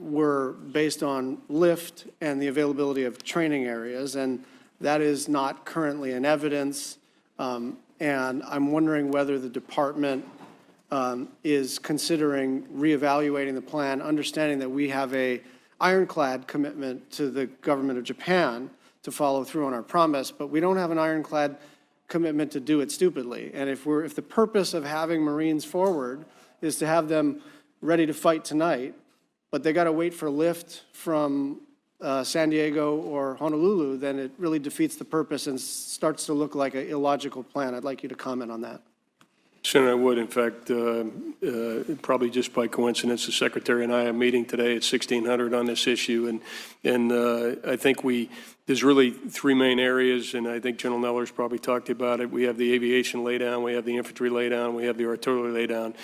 [SPEAKER 11] were based on lift and the availability of training areas, and that is not currently in evidence. And I'm wondering whether the department is considering reevaluating the plan, understanding that we have a ironclad commitment to the government of Japan to follow through on our promise, but we don't have an ironclad commitment to do it stupidly. And if the purpose of having Marines forward is to have them ready to fight tonight, but they got to wait for lift from San Diego or Honolulu, then it really defeats the purpose and starts to look like an illogical plan. I'd like you to comment on that.
[SPEAKER 4] Senator, I would. In fact, probably just by coincidence, the Secretary and I are meeting today at 1600 on this issue, and I think there's really three main areas, and I think General Neller's probably talked about it. We have the aviation laydown, we have the infantry laydown, we have the artillery laydown,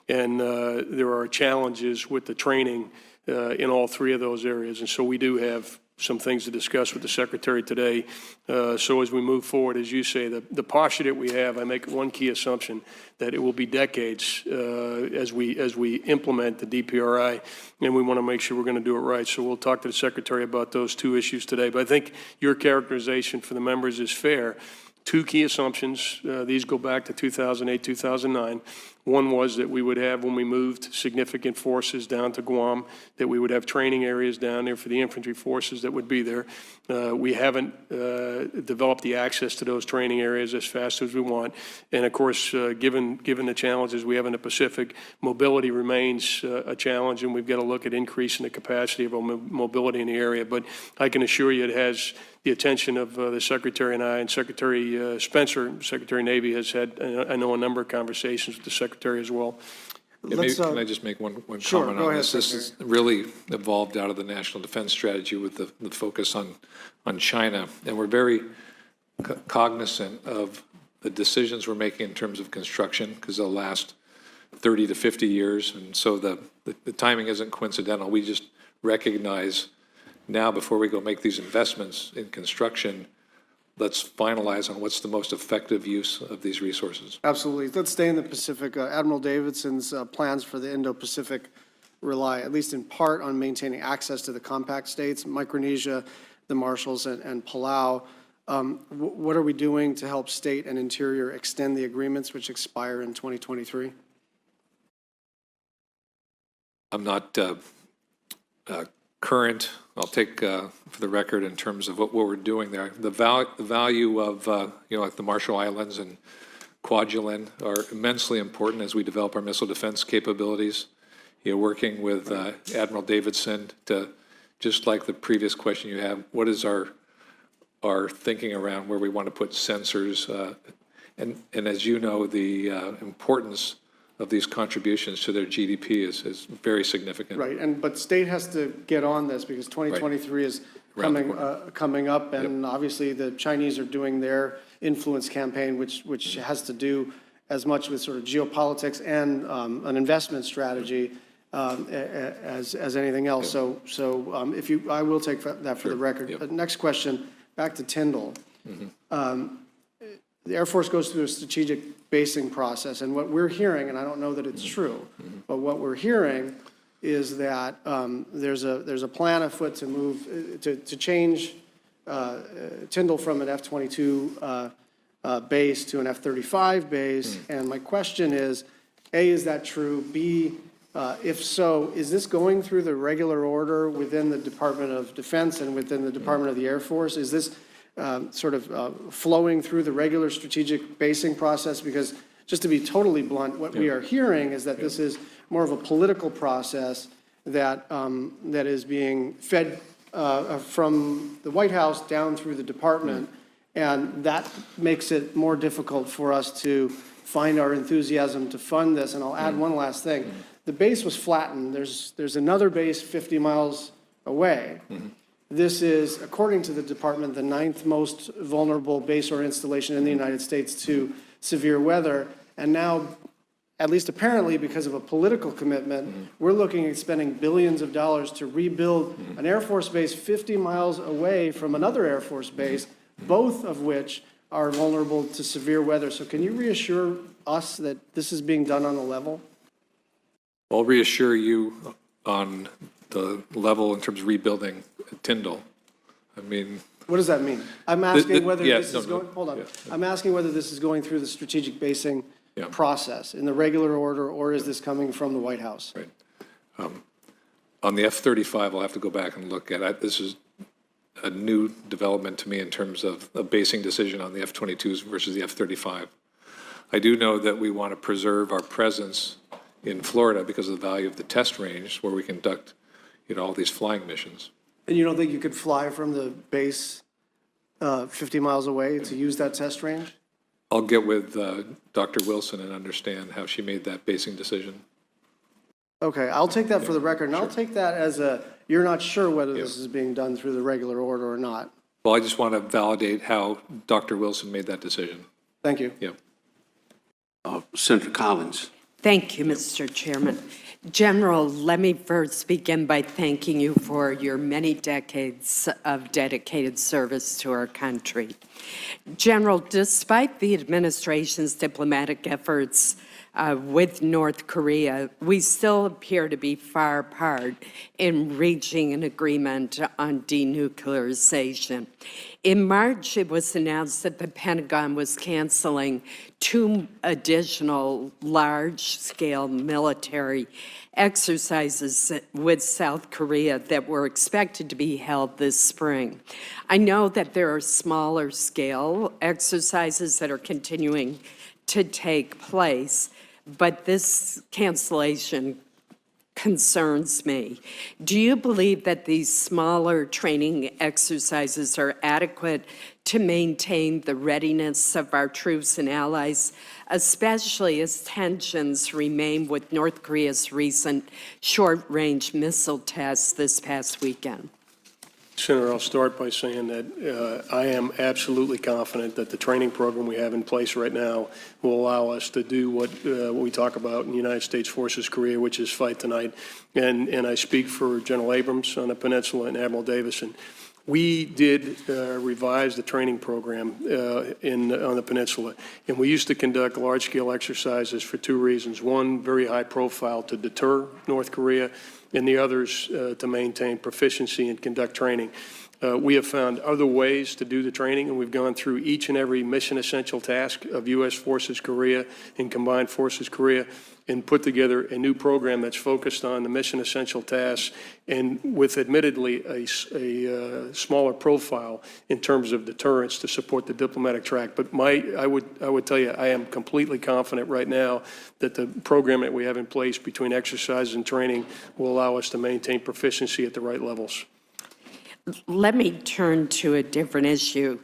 [SPEAKER 4] and there are challenges with the training in all three of those areas, and so we do have some things to discuss with the Secretary today. So as we move forward, as you say, the posture that we have, I make one key assumption, that it will be decades as we implement the DPRI, and we want to make sure we're going to do it right. So we'll talk to the Secretary about those two issues today. But I think your characterization for the members is fair. Two key assumptions. These go back to 2008, 2009. One was that we would have, when we moved significant forces down to Guam, that we would have training areas down there for the infantry forces that would be there. We haven't developed the access to those training areas as fast as we want. And of course, given the challenges we have in the Pacific, mobility remains a challenge, and we've got to look at increasing the capacity of our mobility in the area. But I can assure you it has the attention of the Secretary and I, and Secretary Spencer, Secretary of Navy, has had, I know, a number of conversations with the Secretary as well.
[SPEAKER 3] Yeah, maybe, can I just make one
[SPEAKER 11] sure,
[SPEAKER 3] comment
[SPEAKER 11] go
[SPEAKER 3] on
[SPEAKER 11] ahead,
[SPEAKER 3] this? This is really evolved out of the National Defense Strategy with the focus on China. And we're very cognizant of the decisions we're making in terms of construction, because they'll last 30 to 50 years. And so the timing isn't coincidental. We just recognize now, before we go make these investments in construction, let's finalize on what's the most effective use of these resources.
[SPEAKER 11] Absolutely. Let's stay in the Pacific. Admiral Davidson's plans for the Indo-Pacific rely, at least in part, on maintaining access to the compact states, Micronesia, the Marshalls, and Palau. What are we doing to help state and interior extend the agreements which expire in 2023?
[SPEAKER 3] I'm not current. I'll take for the record in terms of what we're doing there. The value of, like the Marshall Islands and Kwajalein are immensely important as we develop our missile defense capabilities. Working with Admiral Davidson to, just like the previous question you have, what is our thinking around where we want to put sensors? And as you know, the importance of these contributions to their GDP is very significant.
[SPEAKER 11] Right, but state has to get on this because 2023 is coming up, and obviously the Chinese are doing their influence campaign, which has to do as much with sort of geopolitics and an investment strategy as anything else. So if you, I will take that for the record. But next question, back to Tyndall. The Air Force goes through a strategic basing process, and what we're hearing, and I don't know that it's true, but what we're hearing is that there's a plan afoot to move to change Tyndall from an F-22 base to an F-35 base. And my question is, A, is that true? B, if so, is this going through the regular order within the Department of Defense and within the Department of the Air Force? Is this sort of flowing through the regular strategic basing process? Because just to be totally blunt, what we are hearing is that this is more of a political process that that is being fed from the White House down through the department, and that makes it more difficult for us to find our enthusiasm to fund this. And I'll add one last thing. The base was flattened. There's another base 50 miles away. This is, according to the department, the 9th most vulnerable base or installation in the United States to severe weather. And now, at least apparently because of a political commitment, we're looking at spending billions of dollars to rebuild an Air Force base 50 miles away from another Air Force base, both of which are vulnerable to severe weather. So can you reassure us that this is being done on the level?
[SPEAKER 3] I'll reassure you on the level in terms of rebuilding Tyndall. I mean,
[SPEAKER 11] what does that mean? I'm asking whether this is going. Hold on. I'm asking whether this is going through the strategic basing process in the regular order, or is this coming from the White House?
[SPEAKER 3] Right. On the F-35, I'll have to go back and look at it. This is a new development to me in terms of a basing decision on the F-22s versus the F-35. I do know that we want to preserve our presence in Florida because of the value of the test range where we conduct, all these flying missions.
[SPEAKER 11] And you don't think you could fly from the base 50 miles away to use that test range?
[SPEAKER 3] I'll get with Dr. Wilson and understand how she made that basing decision.
[SPEAKER 11] Okay, I'll take that for the record, and I'll take that as you're not sure whether this is being done through the regular order or not.
[SPEAKER 3] Well, I just want to validate how Dr. Wilson made that decision.
[SPEAKER 11] Thank you.
[SPEAKER 1] Senator Collins.
[SPEAKER 12] Thank you, Mr. Chairman. General, let me first begin by thanking you for your many decades of dedicated service to our country. General, despite the administration's diplomatic efforts with North Korea, we still appear to be far apart in reaching an agreement on denuclearization. In March, it was announced that the Pentagon was canceling 2 additional large-scale military exercises with South Korea that were expected to be held this spring. I know that there are smaller scale exercises that are continuing to take place, but this cancellation concerns me. Do you believe that these smaller training exercises are adequate to maintain the readiness of our troops and allies, especially as tensions remain with North Korea's recent short-range missile tests this past weekend?
[SPEAKER 4] Senator, I'll start by saying that I am absolutely confident that the training program we have in place right now will allow us to do what we talk about in the United States Forces Korea, which is fight tonight. And I speak for General Abrams on the peninsula and Admiral Davison. We did revise the training program on the peninsula, and we used to conduct large-scale exercises for 2 reasons. One, very high profile to deter North Korea, and the others to maintain proficiency and conduct training. We have found other ways to do the training, and we've gone through each and every mission essential task of U.S. Forces Korea and Combined Forces Korea and put together a new program that's focused on the mission essential tasks and with admittedly a smaller profile in terms of deterrence to support the diplomatic track. But I would tell you, I am completely confident right now that the program that we have in place between exercises and training will allow us to maintain proficiency at the right levels.
[SPEAKER 12] Let me turn to a different issue.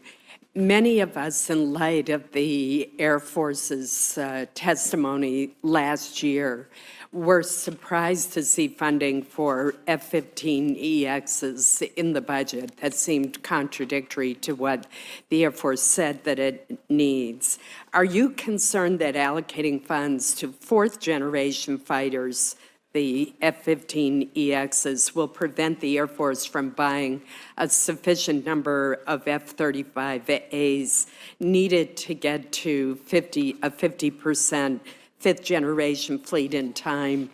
[SPEAKER 12] Many of us, in light of the Air Force's testimony last year, were surprised to see funding for F-15EXs in the budget. That seemed contradictory to what the Air Force said that it needs. Are you concerned that allocating funds to fourth-generation fighters, the F-15EXs, will prevent the Air Force from buying a sufficient number of F-35As needed to get to a 50% fifth-generation fleet in time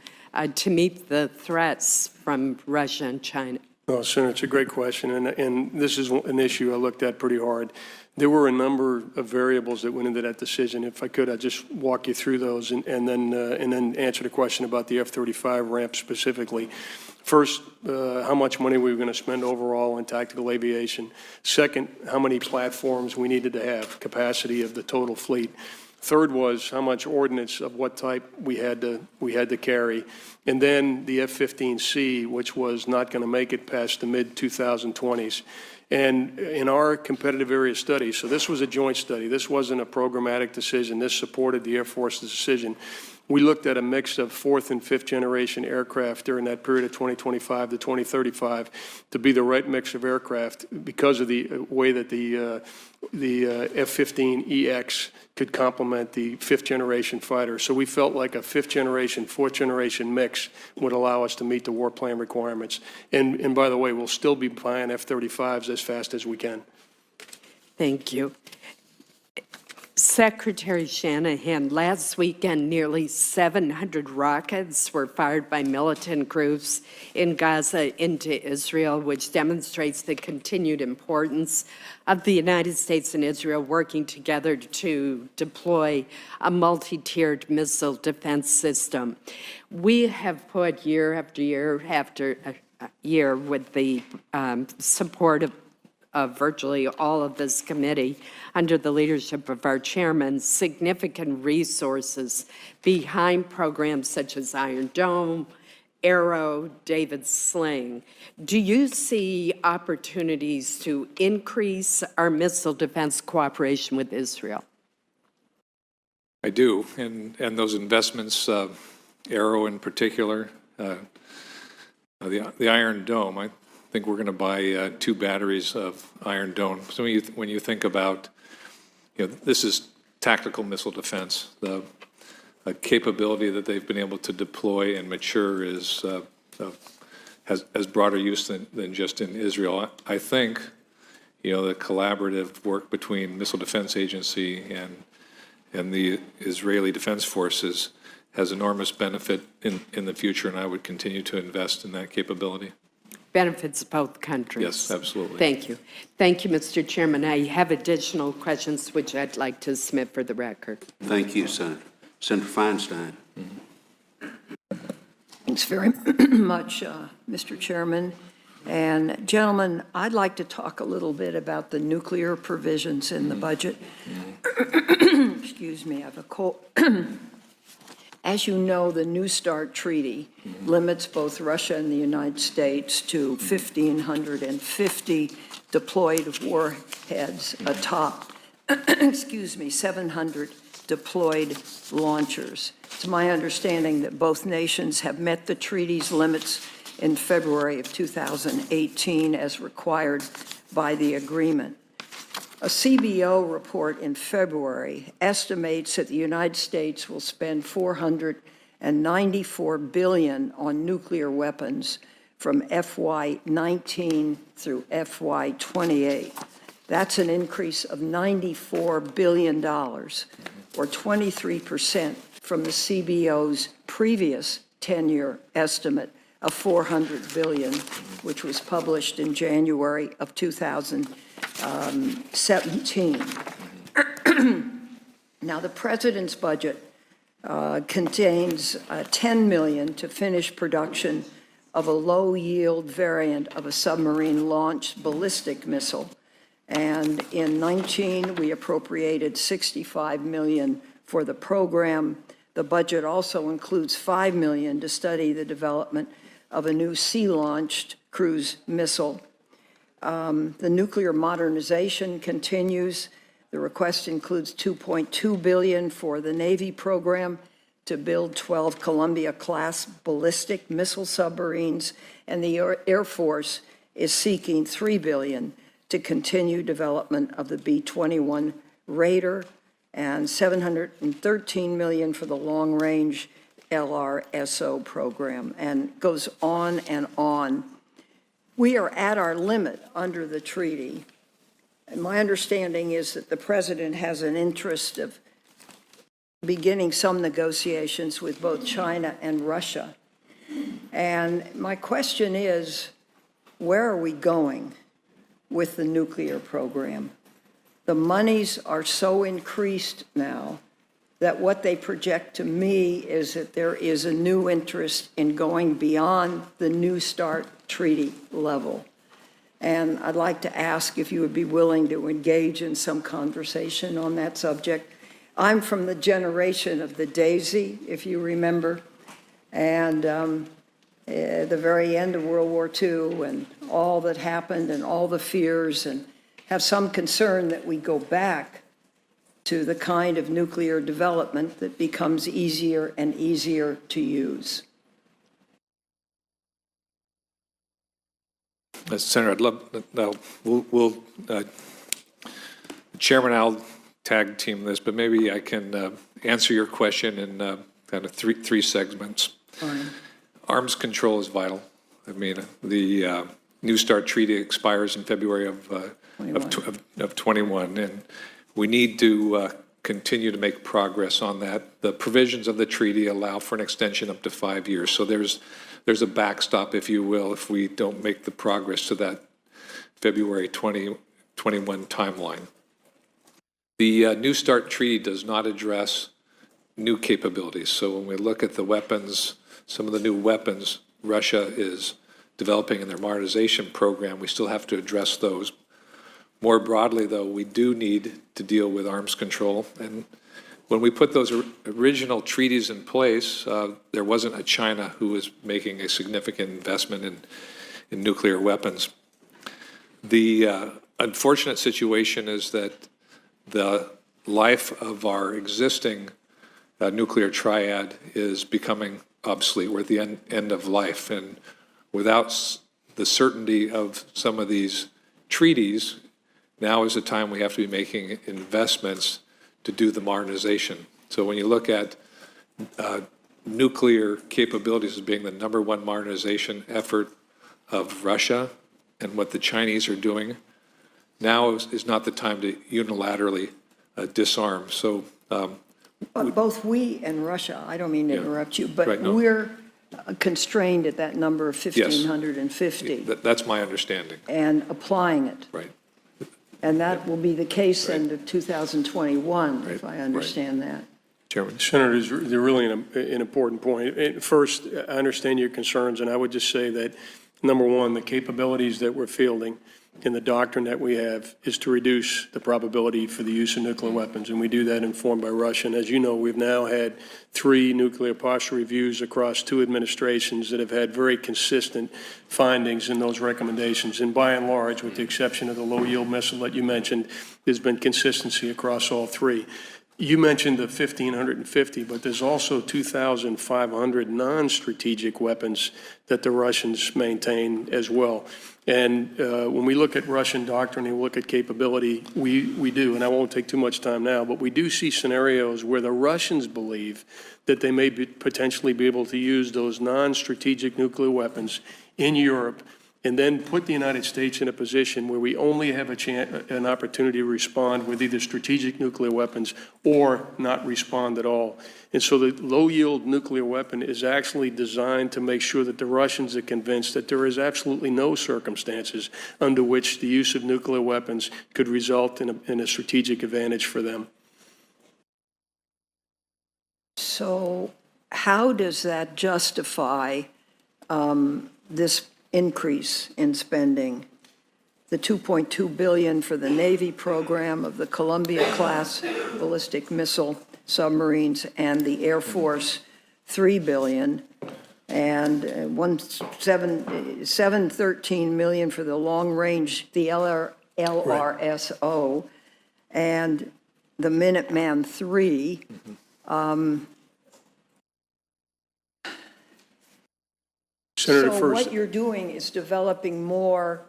[SPEAKER 12] to meet the threats from Russia and China?
[SPEAKER 4] Well, Senator, it's a great question, and this is an issue I looked at pretty hard. There were a number of variables that went into that decision. If I could, I'd just walk you through those and then answer the question about the F-35 ramp specifically. First, how much money we were going to spend overall on tactical aviation. Second, how many platforms we needed to have, capacity of the total fleet. Third was how much ordnance of what type we had to carry. And then the F-15C, which was not going to make it past the mid-2020s. And in our competitive area study, so this was a joint study, this wasn't a programmatic decision, this supported the Air Force's decision. We looked at a mix of fourth and fifth generation aircraft during that period of 2025 to 2035 to be the right mix of aircraft because of the way that the F-15EX could complement the fifth generation fighter. So we felt like a fifth generation, fourth generation mix would allow us to meet the war plan requirements. And by the way, we'll still be buying F-35s as fast as we can.
[SPEAKER 12] Thank you. Secretary Shanahan, last weekend, nearly 700 rockets were fired by militant groups in Gaza into Israel, which demonstrates the continued importance of the United States and Israel working together to deploy a multi-tiered missile defense system. We have put year after year after year with the support of virtually all of this committee, under the leadership of our chairman, significant resources behind programs such as Iron Dome, Arrow, David Sling. Do you see opportunities to increase our missile defense cooperation with Israel?
[SPEAKER 3] I do, and those investments, Arrow in particular, the Iron Dome, I think we're going to buy 2 batteries of Iron Dome. So when you think about, this is tactical missile defense. The capability that they've been able to deploy and mature has broader use than just in Israel. I think, the collaborative work between Missile Defense Agency and the Israeli Defense Forces has enormous benefit in the future, and I would continue to invest in that capability.
[SPEAKER 12] Benefits both countries.
[SPEAKER 3] Yes, absolutely.
[SPEAKER 12] Thank you. Thank you, Mr. Chairman. I have additional questions which I'd like to submit for the record.
[SPEAKER 1] Thank you, Senator. Senator Feinstein.
[SPEAKER 13] Thanks very much, Mr. Chairman. And gentlemen, I'd like to talk a little bit about the nuclear provisions in the budget. Excuse me, I have a cold. As you know, the New START Treaty limits both Russia and the United States to 1,550 deployed warheads atop, excuse me, 700 deployed launchers. It's my understanding that both nations have met the treaty's limits in February of 2018 as required by the agreement. A CBO report in February estimates that the United States will spend $494 billion on nuclear weapons from FY19 through FY28. That's an increase of $94 billion, or 23% from the CBO's previous 10-year estimate of $400 billion, which was published in January of 2017. Now, the President's budget contains $10 million to finish production of a low-yield variant of a submarine-launched ballistic missile. And in 19, we appropriated $65 million for the program. The budget also includes $5 million to study the development of a new sea-launched cruise missile. The nuclear modernization continues. The request includes $2.2 billion for the Navy program to build 12 Columbia-class ballistic missile submarines, and the Air Force is seeking $3 billion to continue development of the B-21 Raider, and $713 million for the long-range LRSO program, and goes on and on. We are at our limit under the treaty, and my understanding is that the President has an interest of beginning some negotiations with both China and Russia. And my question is, where are we going with the nuclear program? The monies are so increased now that what they project to me is that there is a new interest in going beyond the New START treaty level. And I'd like to ask if you would be willing to engage in some conversation on that subject. I'm from the generation of the Daisy, if you remember, and at the very end of World War II and all that happened and all the fears, and have some concern that we go back to the kind of nuclear development that becomes easier and easier to use.
[SPEAKER 3] Senator, I'd love, Chairman, I'll tag team this, but maybe I can answer your question in kind of three segments.
[SPEAKER 13] Fine.
[SPEAKER 3] Arms control is vital. I mean, the New START treaty expires in February of 21, and we need to continue to make progress on that. The provisions of the treaty allow for an extension up to 5 years, so there's a backstop, if you will, if we don't make the progress to that February 2021 timeline. The New START treaty does not address new capabilities. So when we look at the weapons, some of the new weapons Russia is developing in their modernization program, we still have to address those. More broadly, though, we do need to deal with arms control. And when we put those original treaties in place, there wasn't a China who was making a significant investment in nuclear weapons. The unfortunate situation is that the life of our existing nuclear triad is becoming obsolete. We're at the end of life. And without the certainty of some of these treaties, now is the time we have to be making investments to do the modernization. So when you look at nuclear capabilities as being the #1 modernization effort of Russia and what the Chinese are doing, now is not the time to unilaterally disarm. So
[SPEAKER 13] Both we and Russia, I don't mean to interrupt you, but
[SPEAKER 3] Right, no.
[SPEAKER 13] we're constrained at that number of 1,550
[SPEAKER 3] That's my understanding.
[SPEAKER 13] and applying it.
[SPEAKER 3] Right.
[SPEAKER 13] And that will be the case
[SPEAKER 3] Right.
[SPEAKER 13] into 2021, if
[SPEAKER 3] Right,
[SPEAKER 13] I understand that.
[SPEAKER 3] Chairman.
[SPEAKER 4] Senator, they're really an important point. First, I understand your concerns, and I would just say that, number one, the capabilities that we're fielding and the doctrine that we have is to reduce the probability for the use of nuclear weapons, and we do that informed by Russia. And as you know, we've now had 3 nuclear posture reviews across 2 administrations that have had very consistent findings in those recommendations. And by and large, with the exception of the low-yield missile that you mentioned, there's been consistency across all 3. You mentioned the 1,550, but there's also 2,500 non-strategic weapons that the Russians maintain as well. And when we look at Russian doctrine and we look at capability, we do, and I won't take too much time now, but we do see scenarios where the Russians believe that they may potentially be able to use those non-strategic nuclear weapons in Europe and then put the United States in a position where we only have an opportunity to respond with either strategic nuclear weapons or not respond at all. And so the low-yield nuclear weapon is actually designed to make sure that the Russians are convinced that there is absolutely no circumstances under which the use of nuclear weapons could result in a strategic advantage for them.
[SPEAKER 13] So how does that justify this increase in spending? The $2.2 billion for the Navy program of the Columbia-class ballistic missile submarines, and the Air Force $3 billion, and $713 million for the long range, the LRSO, and the Minuteman III.
[SPEAKER 4] Senator,
[SPEAKER 13] so
[SPEAKER 4] first,
[SPEAKER 13] what you're doing is developing more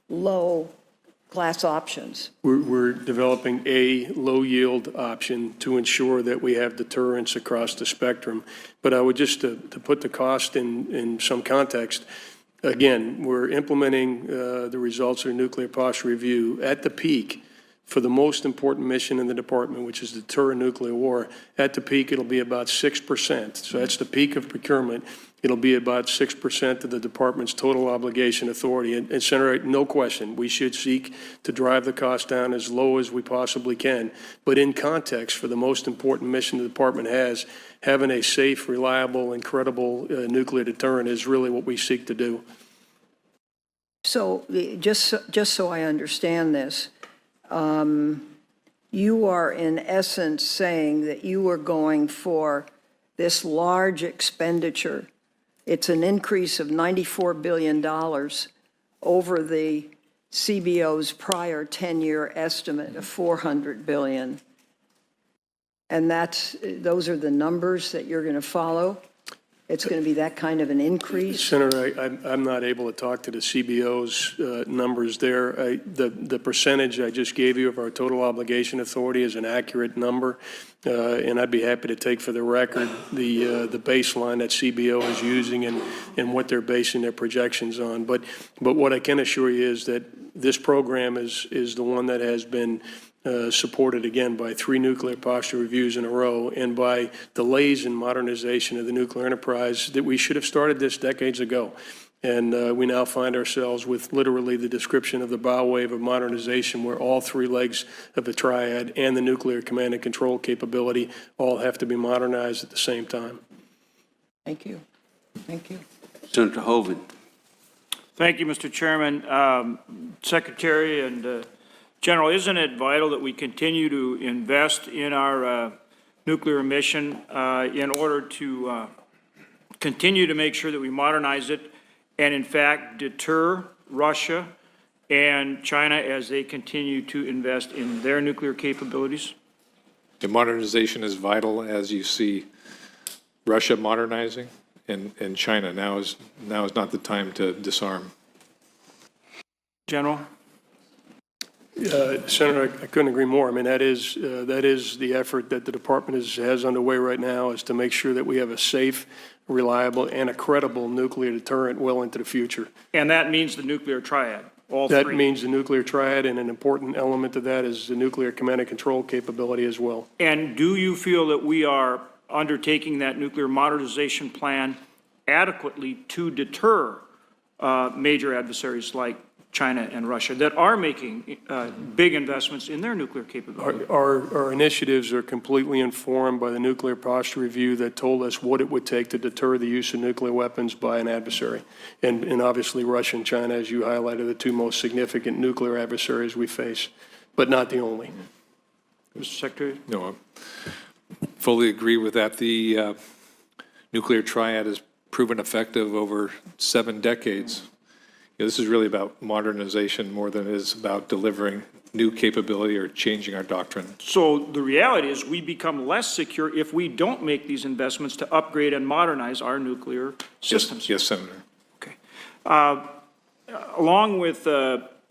[SPEAKER 13] low-class options.
[SPEAKER 4] we're developing a low-yield option to ensure that we have deterrence across the spectrum. But I would just, to put the cost in some context, again, we're implementing the results of the nuclear posture review at the peak for the most important mission in the department, which is to deter a nuclear war. At the peak, it'll be about 6%. So that's the peak of procurement. It'll be about 6% of the department's total obligation authority. And Senator, no question, we should seek to drive the cost down as low as we possibly can. But in context, for the most important mission the department has, having a safe, reliable, and credible nuclear deterrent is really what we seek to do.
[SPEAKER 13] So just so I understand this, you are in essence saying that you are going for this large expenditure. It's an increase of $94 billion over the CBO's prior 10-year estimate of $400 billion. And those are the numbers that you're going to follow? It's going to be that kind of an increase?
[SPEAKER 4] Senator, I'm not able to talk to the CBO's numbers there. The percentage I just gave you of our total obligation authority is an accurate number, and I'd be happy to take for the record the baseline that CBO is using and what they're basing their projections on. But what I can assure you is that this program is the one that has been supported again by 3 nuclear posture reviews in a row and by delays in modernization of the nuclear enterprise that we should have started this decades ago. And we now find ourselves with literally the description of the bow wave of modernization where all 3 legs of the triad and the nuclear command and control capability all have to be modernized at the same time.
[SPEAKER 13] Thank you. Thank you.
[SPEAKER 1] Senator Hoven.
[SPEAKER 14] Thank you, Mr. Chairman. Secretary and General, isn't it vital that we continue to invest in our nuclear mission in order to continue to make sure that we modernize it and, in fact, deter Russia and China as they continue to invest in their nuclear capabilities?
[SPEAKER 3] The modernization is vital as you see Russia modernizing and China. Now is not the time to disarm.
[SPEAKER 14] General?
[SPEAKER 4] Senator, I couldn't agree more. I mean, that is the effort that the department has underway right now, is to make sure that we have a safe, reliable, and a credible nuclear deterrent well into the future.
[SPEAKER 14] And that means the nuclear triad, all
[SPEAKER 4] That
[SPEAKER 14] three.
[SPEAKER 4] means the nuclear triad, and an important element of that is the nuclear command and control capability as well.
[SPEAKER 14] And do you feel that we are undertaking that nuclear modernization plan adequately to deter major adversaries like China and Russia that are making big investments in their nuclear capability?
[SPEAKER 4] Our initiatives are completely informed by the nuclear posture review that told us what it would take to deter the use of nuclear weapons by an adversary. And obviously Russia and China, as you highlighted, are the two most significant nuclear adversaries we face, but not the only.
[SPEAKER 14] Mr. Secretary?
[SPEAKER 3] No, I fully agree with that. The nuclear triad has proven effective over 7 decades. This is really about modernization more than it is about delivering new capability or changing our doctrine.
[SPEAKER 14] So the reality is we become less secure if we don't make these investments to upgrade and modernize our nuclear systems.
[SPEAKER 3] Yes, Senator.
[SPEAKER 14] Okay. Along with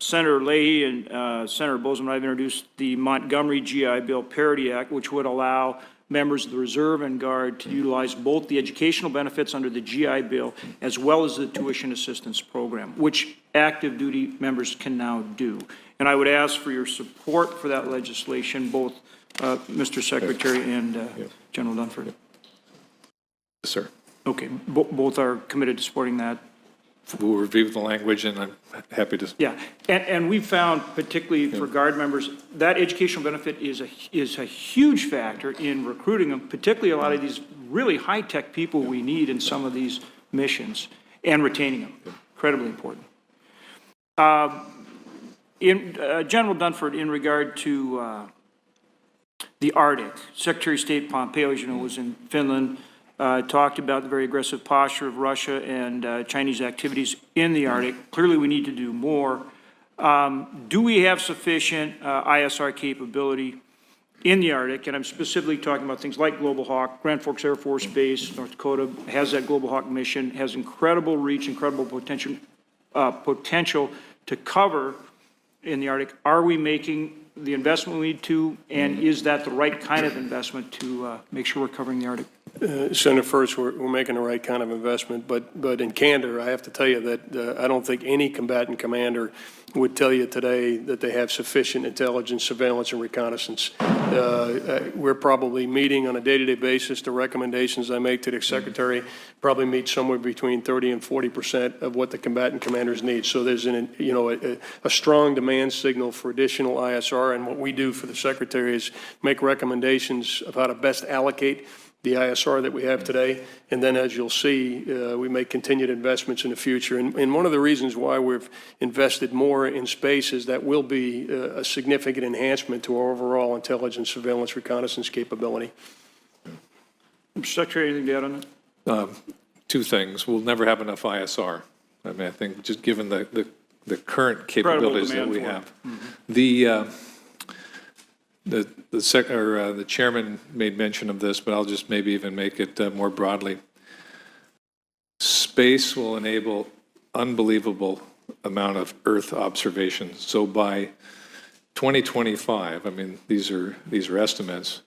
[SPEAKER 14] Senator Leahy and Senator Bozeman, I've introduced the Montgomery GI Bill Parity Act, which would allow members of the Reserve and Guard to utilize both the educational benefits under the GI Bill as well as the tuition assistance program, which active duty members can now do. And I would ask for your support for that legislation, both Mr. Secretary and General Dunford.
[SPEAKER 3] Yes, sir.
[SPEAKER 14] Okay, both are committed to supporting that.
[SPEAKER 3] We'll review the language, and I'm happy to.
[SPEAKER 14] Yeah, and we found, particularly for Guard members, that educational benefit is a huge factor in recruiting them, particularly a lot of these really high-tech people we need in some of these missions, and retaining them. Incredibly important. General Dunford, in regard to the Arctic, Secretary of State Pompeo, as you know, was in Finland, talked about the very aggressive posture of Russia and Chinese activities in the Arctic. Clearly, we need to do more. Do we have sufficient ISR capability in the Arctic? And I'm specifically talking about things like Global Hawk. Grand Forks Air Force Base, North Dakota, has that Global Hawk mission, has incredible reach, incredible potential to cover in the Arctic. Are we making the investment we need to, and is that the right kind of investment to make sure we're covering the Arctic?
[SPEAKER 4] Senator, first, we're making the right kind of investment, but in candor, I have to tell you that I don't think any combatant commander would tell you today that they have sufficient intelligence, surveillance, and reconnaissance. We're probably meeting on a day-to-day basis. The recommendations I make to the Secretary probably meet somewhere between 30 and 40% of what the combatant commanders need. So there's a strong demand signal for additional ISR, and what we do for the Secretary is make recommendations of how to best allocate the ISR that we have today, and then as you'll see, we make continued investments in the future. And one of the reasons why we've invested more in space is that will be a significant enhancement to our overall intelligence, surveillance, reconnaissance capability.
[SPEAKER 14] Mr. Secretary, anything to add on that?
[SPEAKER 3] 2 things. We'll never have enough ISR. I mean, I think just given the current capabilities that we have. The chairman made mention of this, but I'll just maybe even make it more broadly. Space will enable unbelievable amount of Earth observations. So by 2025, I mean, these are estimates,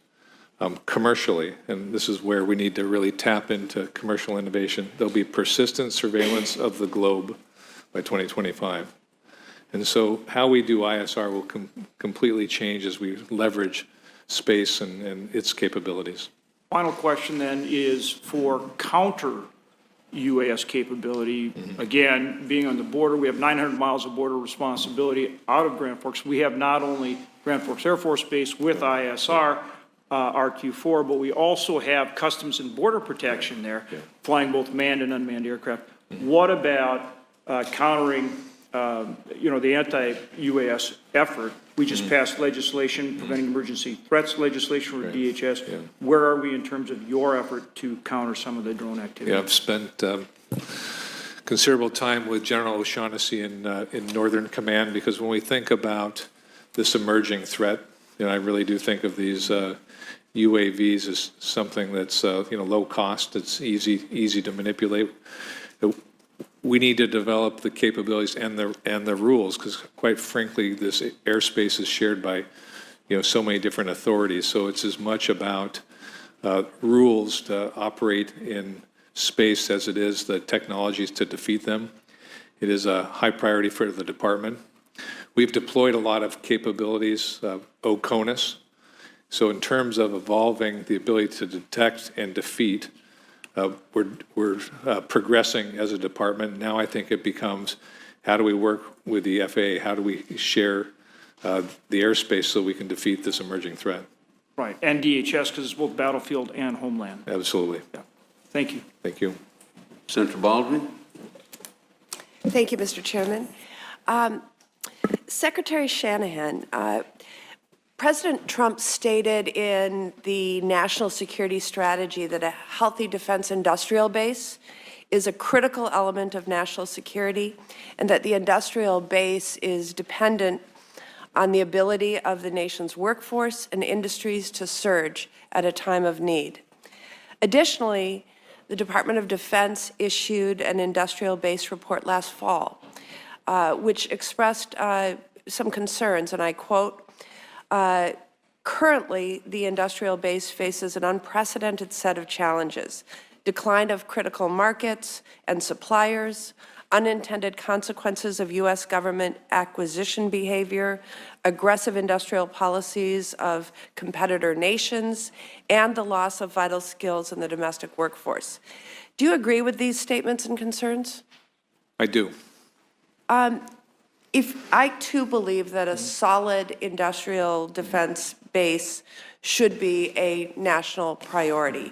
[SPEAKER 3] commercially, and this is where we need to really tap into commercial innovation, there'll be persistent surveillance of the globe by 2025. And so how we do ISR will completely change as we leverage space and its capabilities.
[SPEAKER 14] Final question then is for counter UAS capability. Again, being on the border, we have 900 miles of border responsibility out of Grand Forks. We have not only Grand Forks Air Force Base with ISR, RQ-4, but we also have Customs and Border Protection there, flying both manned and unmanned aircraft. What about countering the anti-UAS effort? We just passed legislation, preventing emergency threats legislation for DHS. Where are we in terms of your effort to counter some of the drone activity?
[SPEAKER 3] Yeah, I've spent considerable time with General O'Shaughnessy in Northern Command, because when we think about this emerging threat, I really do think of these UAVs as something that's low cost, it's easy to manipulate. We need to develop the capabilities and the rules, because quite frankly, this airspace is shared by so many different authorities. So it's as much about rules to operate in space as it is the technologies to defeat them. It is a high priority for the department. We've deployed a lot of capabilities, OCONUS. So in terms of evolving the ability to detect and defeat, we're progressing as a department. Now I think it becomes, how do we work with the FAA? How do we share the airspace so we can defeat this emerging threat?
[SPEAKER 14] Right, and DHS, because it's both battlefield and homeland.
[SPEAKER 3] Absolutely.
[SPEAKER 14] Yeah. Thank you.
[SPEAKER 3] Thank you.
[SPEAKER 1] Senator Baldwin.
[SPEAKER 15] Thank you, Mr. Chairman. Secretary Shanahan, President Trump stated in the national security strategy that a healthy defense industrial base is a critical element of national security, and that the industrial base is dependent on the ability of the nation's workforce and industries to surge at a time of need. Additionally, the Department of Defense issued an industrial base report last fall, which expressed some concerns, and I quote, currently, the industrial base faces an unprecedented set of challenges: decline of critical markets and suppliers, unintended consequences of U.S. government acquisition behavior, aggressive industrial policies of competitor nations, and the loss of vital skills in the domestic workforce. Do you agree with these statements and concerns?
[SPEAKER 3] I do.
[SPEAKER 15] If I too believe that a solid industrial defense base should be a national priority,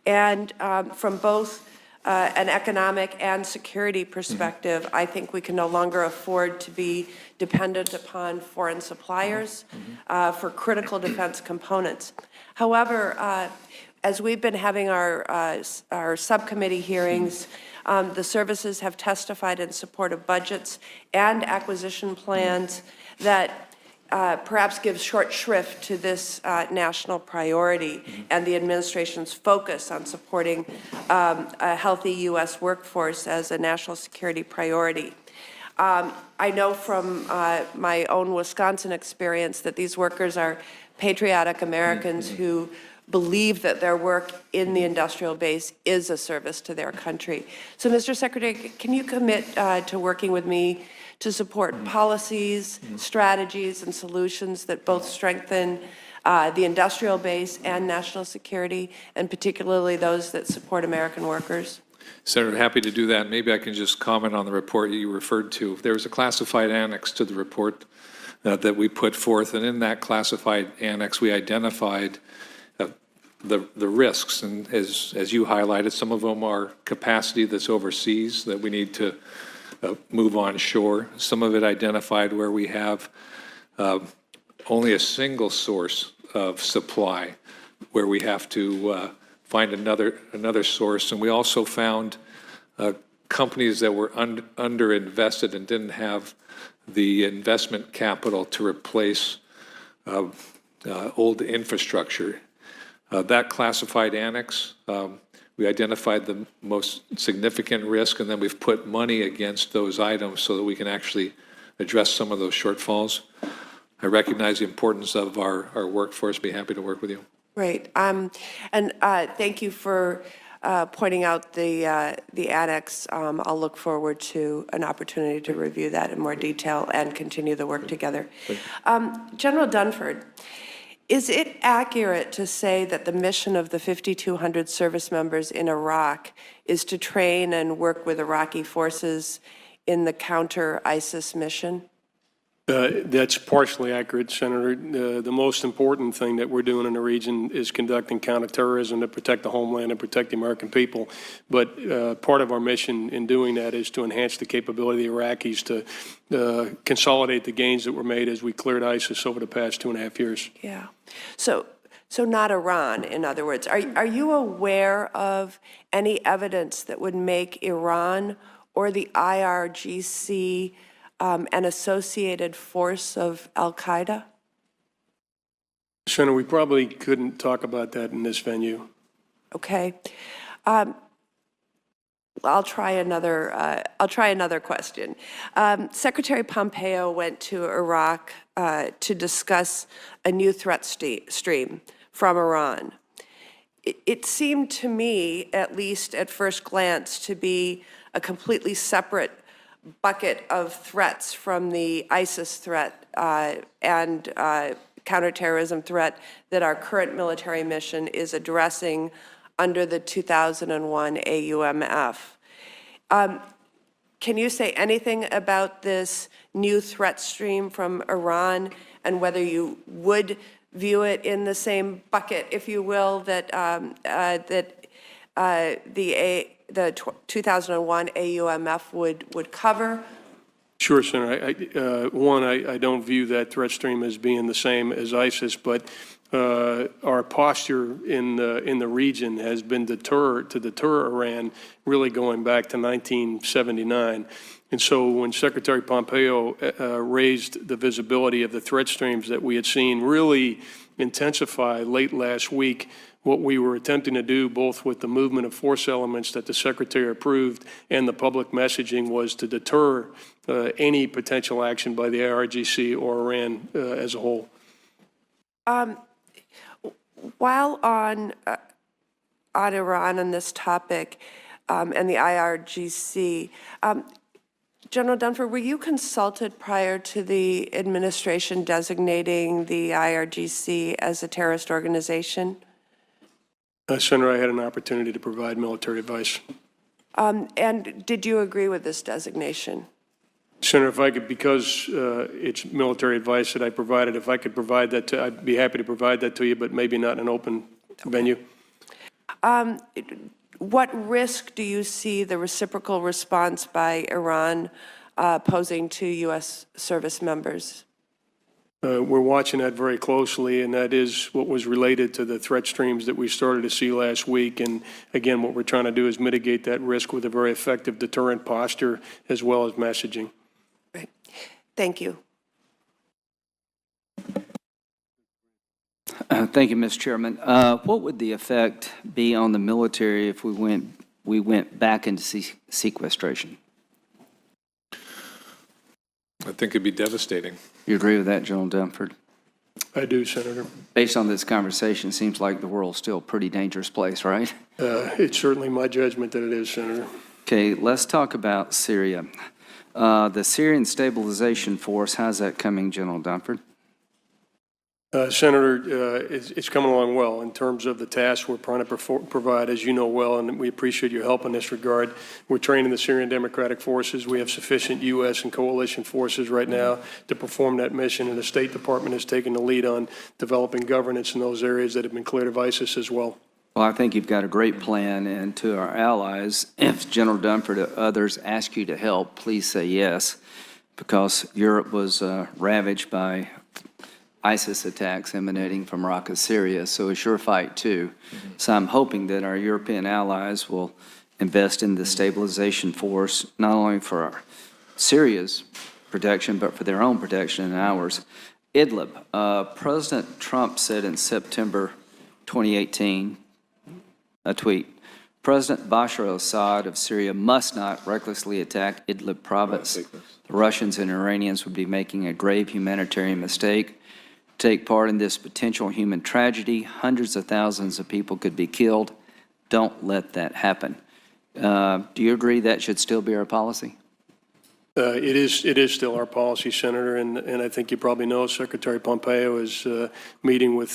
[SPEAKER 15] and from both an economic and security perspective, I think we can no longer afford to be dependent upon foreign suppliers for critical defense components. However, as we've been having our subcommittee hearings, the services have testified in support of budgets and acquisition plans that perhaps give short shrift to this national priority and the administration's focus on supporting a healthy U.S. workforce as a national security priority. I know from my own Wisconsin experience that these workers are patriotic Americans who believe that their work in the industrial base is a service to their country. So, Mr. Secretary, can you commit to working with me to support policies, strategies, and solutions that both strengthen the industrial base and national security, and particularly those that support American workers?
[SPEAKER 3] Senator, happy to do that. Maybe I can just comment on the report you referred to. There was a classified annex to the report that we put forth, and in that classified annex, we identified the risks, and as you highlighted, some of them are capacity that's overseas that we need to move onshore. Some of it identified where we have only a single source of supply, where we have to find another source. And we also found companies that were underinvested and didn't have the investment capital to replace old infrastructure. That classified annex, we identified the most significant risk, and then we've put money against those items so that we can actually address some of those shortfalls. I recognize the importance of our workforce. Be happy to work with you.
[SPEAKER 15] Great. And thank you for pointing out the annex. I'll look forward to an opportunity to review that in more detail and continue the work together. General Dunford, is it accurate to say that the mission of the 5,200 service members in Iraq is to train and work with Iraqi forces in the counter-ISIS mission?
[SPEAKER 4] That's partially accurate, Senator. The most important thing that we're doing in the region is conducting counterterrorism to protect the homeland and protect the American people. But part of our mission in doing that is to enhance the capability of the Iraqis to consolidate the gains that were made as we cleared ISIS over the past 2.5 years.
[SPEAKER 15] Yeah. So not Iran, in other words. Are you aware of any evidence that would make Iran or the IRGC an associated force of al-Qaeda?
[SPEAKER 4] Senator, we probably couldn't talk about that in this venue.
[SPEAKER 15] Okay. I'll try another question. Secretary Pompeo went to Iraq to discuss a new threat stream from Iran. it seemed to me, at least at first glance, to be a completely separate bucket of threats from the ISIS threat and counterterrorism threat that our current military mission is addressing under the 2001 AUMF. Can you say anything about this new threat stream from Iran and whether you would view it in the same bucket, if you will, that the 2001 AUMF would cover?
[SPEAKER 4] Sure, Senator. I don't view that threat stream as being the same as ISIS, but our posture in the region has been to deter Iran really going back to 1979. And so when Secretary Pompeo raised the visibility of the threat streams that we had seen really intensify late last week, what we were attempting to do, both with the movement of force elements that the Secretary approved and the public messaging, was to deter any potential action by the IRGC or Iran as a whole.
[SPEAKER 15] While on Iran on this topic and the IRGC, General Dunford, were you consulted prior to the administration designating the IRGC as a terrorist organization?
[SPEAKER 4] Senator, I had an opportunity to provide military advice.
[SPEAKER 15] And did you agree with this designation?
[SPEAKER 4] Senator, if I could, because it's military advice that I provided, if I could provide that I'd be happy to provide that to you, but maybe not in an open venue.
[SPEAKER 15] What risk do you see the reciprocal response by Iran posing to U.S. service members?
[SPEAKER 4] We're watching that very closely, and that is what was related to the threat streams that we started to see last week. And again, what we're trying to do is mitigate that risk with a very effective deterrent posture as well as messaging.
[SPEAKER 15] Right. Thank you.
[SPEAKER 16] Thank you, Mr. Chairman. What would the effect be on the military if we went back into sequestration?
[SPEAKER 3] I think it'd be devastating.
[SPEAKER 16] You agree with that, General Dunford?
[SPEAKER 4] I do, Senator.
[SPEAKER 16] Based on this conversation, it seems like the world's still a pretty dangerous place, right?
[SPEAKER 4] It's certainly my judgment that it is, Senator.
[SPEAKER 16] Okay, let's talk about Syria. The Syrian Stabilization Force, how's that coming, General Dunford?
[SPEAKER 4] Senator, it's coming along well in terms of the tasks we're trying to provide, as you know well, and we appreciate your help in this regard. We're training the Syrian Democratic Forces. We have sufficient U.S. and coalition forces right now to perform that mission, and the State Department has taken the lead on developing governance in those areas that have been cleared of ISIS as well.
[SPEAKER 16] Well, I think you've got a great plan, and to our allies, if General Dunford or others ask you to help, please say yes, because Europe was ravaged by ISIS attacks emanating from Raqqa, Syria, so it's your fight too. So I'm hoping that our European allies will invest in the stabilization force, not only for our Syria's protection, but for their own protection and ours. Idlib, President Trump said in September 2018, a tweet, President Bashar al-Assad of Syria must not recklessly attack Idlib province. The Russians and Iranians would be making a grave humanitarian mistake. Take part in this potential human tragedy. Hundreds of thousands of people could be killed. Don't let that happen. Do you agree that should still be our policy?
[SPEAKER 4] It is still our policy, Senator, and I think you probably know Secretary Pompeo is meeting with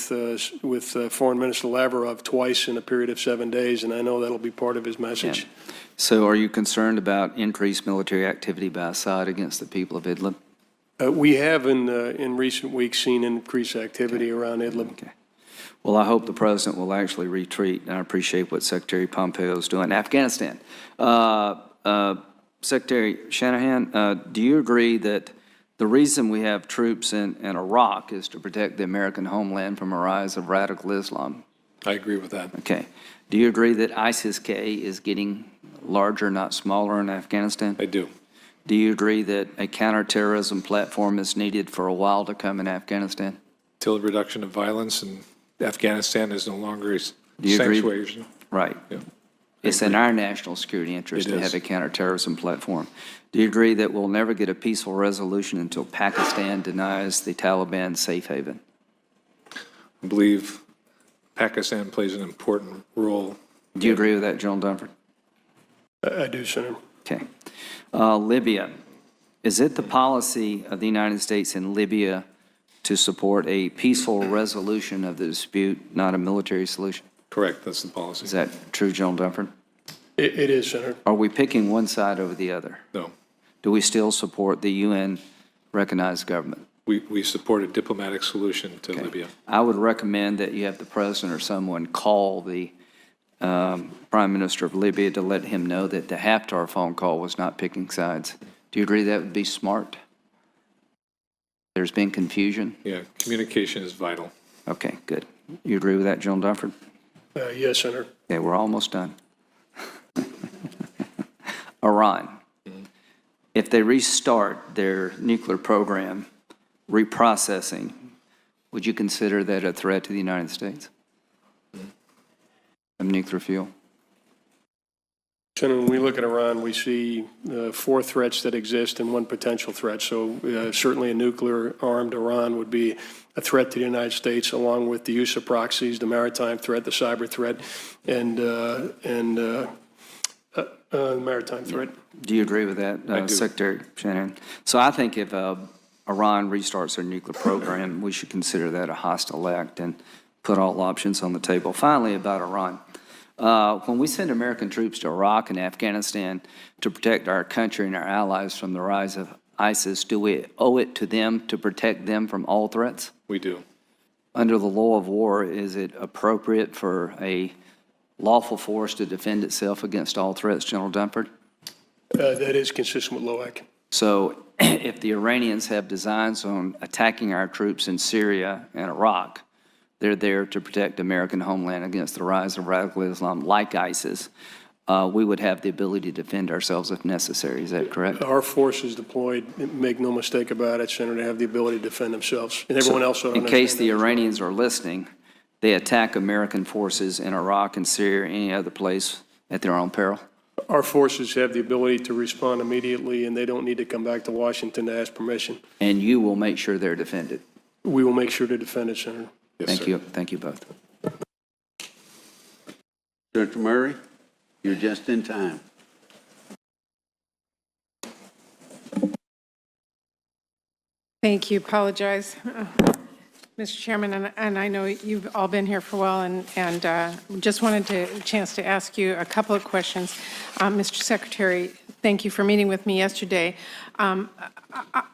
[SPEAKER 4] Foreign Minister Lavrov twice in a period of 7 days, and I know that'll be part of his message.
[SPEAKER 16] Yeah. So are you concerned about increased military activity by Assad against the people of Idlib?
[SPEAKER 4] We have in recent weeks seen increased activity around Idlib.
[SPEAKER 16] Okay. Well, I hope the president will actually retreat, and I appreciate what Secretary Pompeo is doing. Afghanistan. Secretary Shanahan, do you agree that the reason we have troops in Iraq is to protect the American homeland from a rise of radical Islam?
[SPEAKER 3] I agree with that.
[SPEAKER 16] Okay. Do you agree that ISIS-K is getting larger, not smaller in Afghanistan?
[SPEAKER 3] I do.
[SPEAKER 16] Do you agree that a counterterrorism platform is needed for a while to come in Afghanistan?
[SPEAKER 3] Till the reduction of violence in Afghanistan is no longer a
[SPEAKER 16] sanctuary.
[SPEAKER 3] sanctuary.
[SPEAKER 16] Right.
[SPEAKER 3] Yeah.
[SPEAKER 16] It's in our national security interest to have a counterterrorism platform. Do you agree that we'll never get a peaceful resolution until Pakistan denies the Taliban safe haven?
[SPEAKER 3] I believe Pakistan plays an important role.
[SPEAKER 16] Do you agree with that, General Dunford?
[SPEAKER 4] I do, Senator.
[SPEAKER 16] Okay. Libya. Is it the policy of the United States in Libya to support a peaceful resolution of the dispute, not a military solution?
[SPEAKER 3] Correct, that's the policy.
[SPEAKER 16] Is that true, General Dunford?
[SPEAKER 4] It is, Senator.
[SPEAKER 16] Are we picking one side over the other?
[SPEAKER 3] No.
[SPEAKER 16] Do we still support the UN-recognized government?
[SPEAKER 3] We support a diplomatic solution to
[SPEAKER 16] Okay.
[SPEAKER 3] Libya.
[SPEAKER 16] I would recommend that you have the president or someone call the Prime Minister of Libya to let him know that the Haftar phone call was not picking sides. Do you agree that would be smart? There's been confusion?
[SPEAKER 3] Yeah, communication is vital.
[SPEAKER 16] Okay, good. You agree with that, General Dunford?
[SPEAKER 4] Yes, Senator.
[SPEAKER 16] Okay, we're almost done. Iran. If they restart their nuclear program, reprocessing, would you consider that a threat to the United States? Of nuclear fuel?
[SPEAKER 4] Senator, when we look at Iran, we see 4 threats that exist and 1 potential threat. So certainly a nuclear-armed Iran would be a threat to the United States, along with the use of proxies, the maritime threat, the cyber threat, and maritime threat.
[SPEAKER 16] Do you agree with that, Secretary Shanahan? So I think if Iran restarts their nuclear program, we should consider that a hostile act and put all options on the table. Finally, about Iran. When we send American troops to Iraq and Afghanistan to protect our country and our allies from the rise of ISIS, do we owe it to them to protect them from all threats?
[SPEAKER 3] We do.
[SPEAKER 16] Under the law of war, is it appropriate for a lawful force to defend itself against all threats, General Dunford?
[SPEAKER 4] That is consistent with LOAC.
[SPEAKER 16] So if the Iranians have designs on attacking our troops in Syria and Iraq, they're there to protect American homeland against the rise of radical Islam like ISIS. We would have the ability to defend ourselves if necessary. Is that correct?
[SPEAKER 4] Our forces deployed, make no mistake about it, Senator, have the ability to defend themselves. And everyone else.
[SPEAKER 16] In case the Iranians are listening, they attack American forces in Iraq and Syria or any other place at their own peril?
[SPEAKER 4] Our forces have the ability to respond immediately, and they don't need to come back to Washington to ask permission.
[SPEAKER 16] And you will make sure they're defended?
[SPEAKER 4] We will make sure to defend it, Senator.
[SPEAKER 3] Yes,
[SPEAKER 16] Thank
[SPEAKER 3] sir.
[SPEAKER 16] you. Thank you both.
[SPEAKER 1] Senator Murray, you're just in time.
[SPEAKER 17] Thank you. Apologize, Mr. Chairman, and I know you've all been here for a while, and just wanted a chance to ask you a couple of questions. Mr. Secretary, thank you for meeting with me yesterday.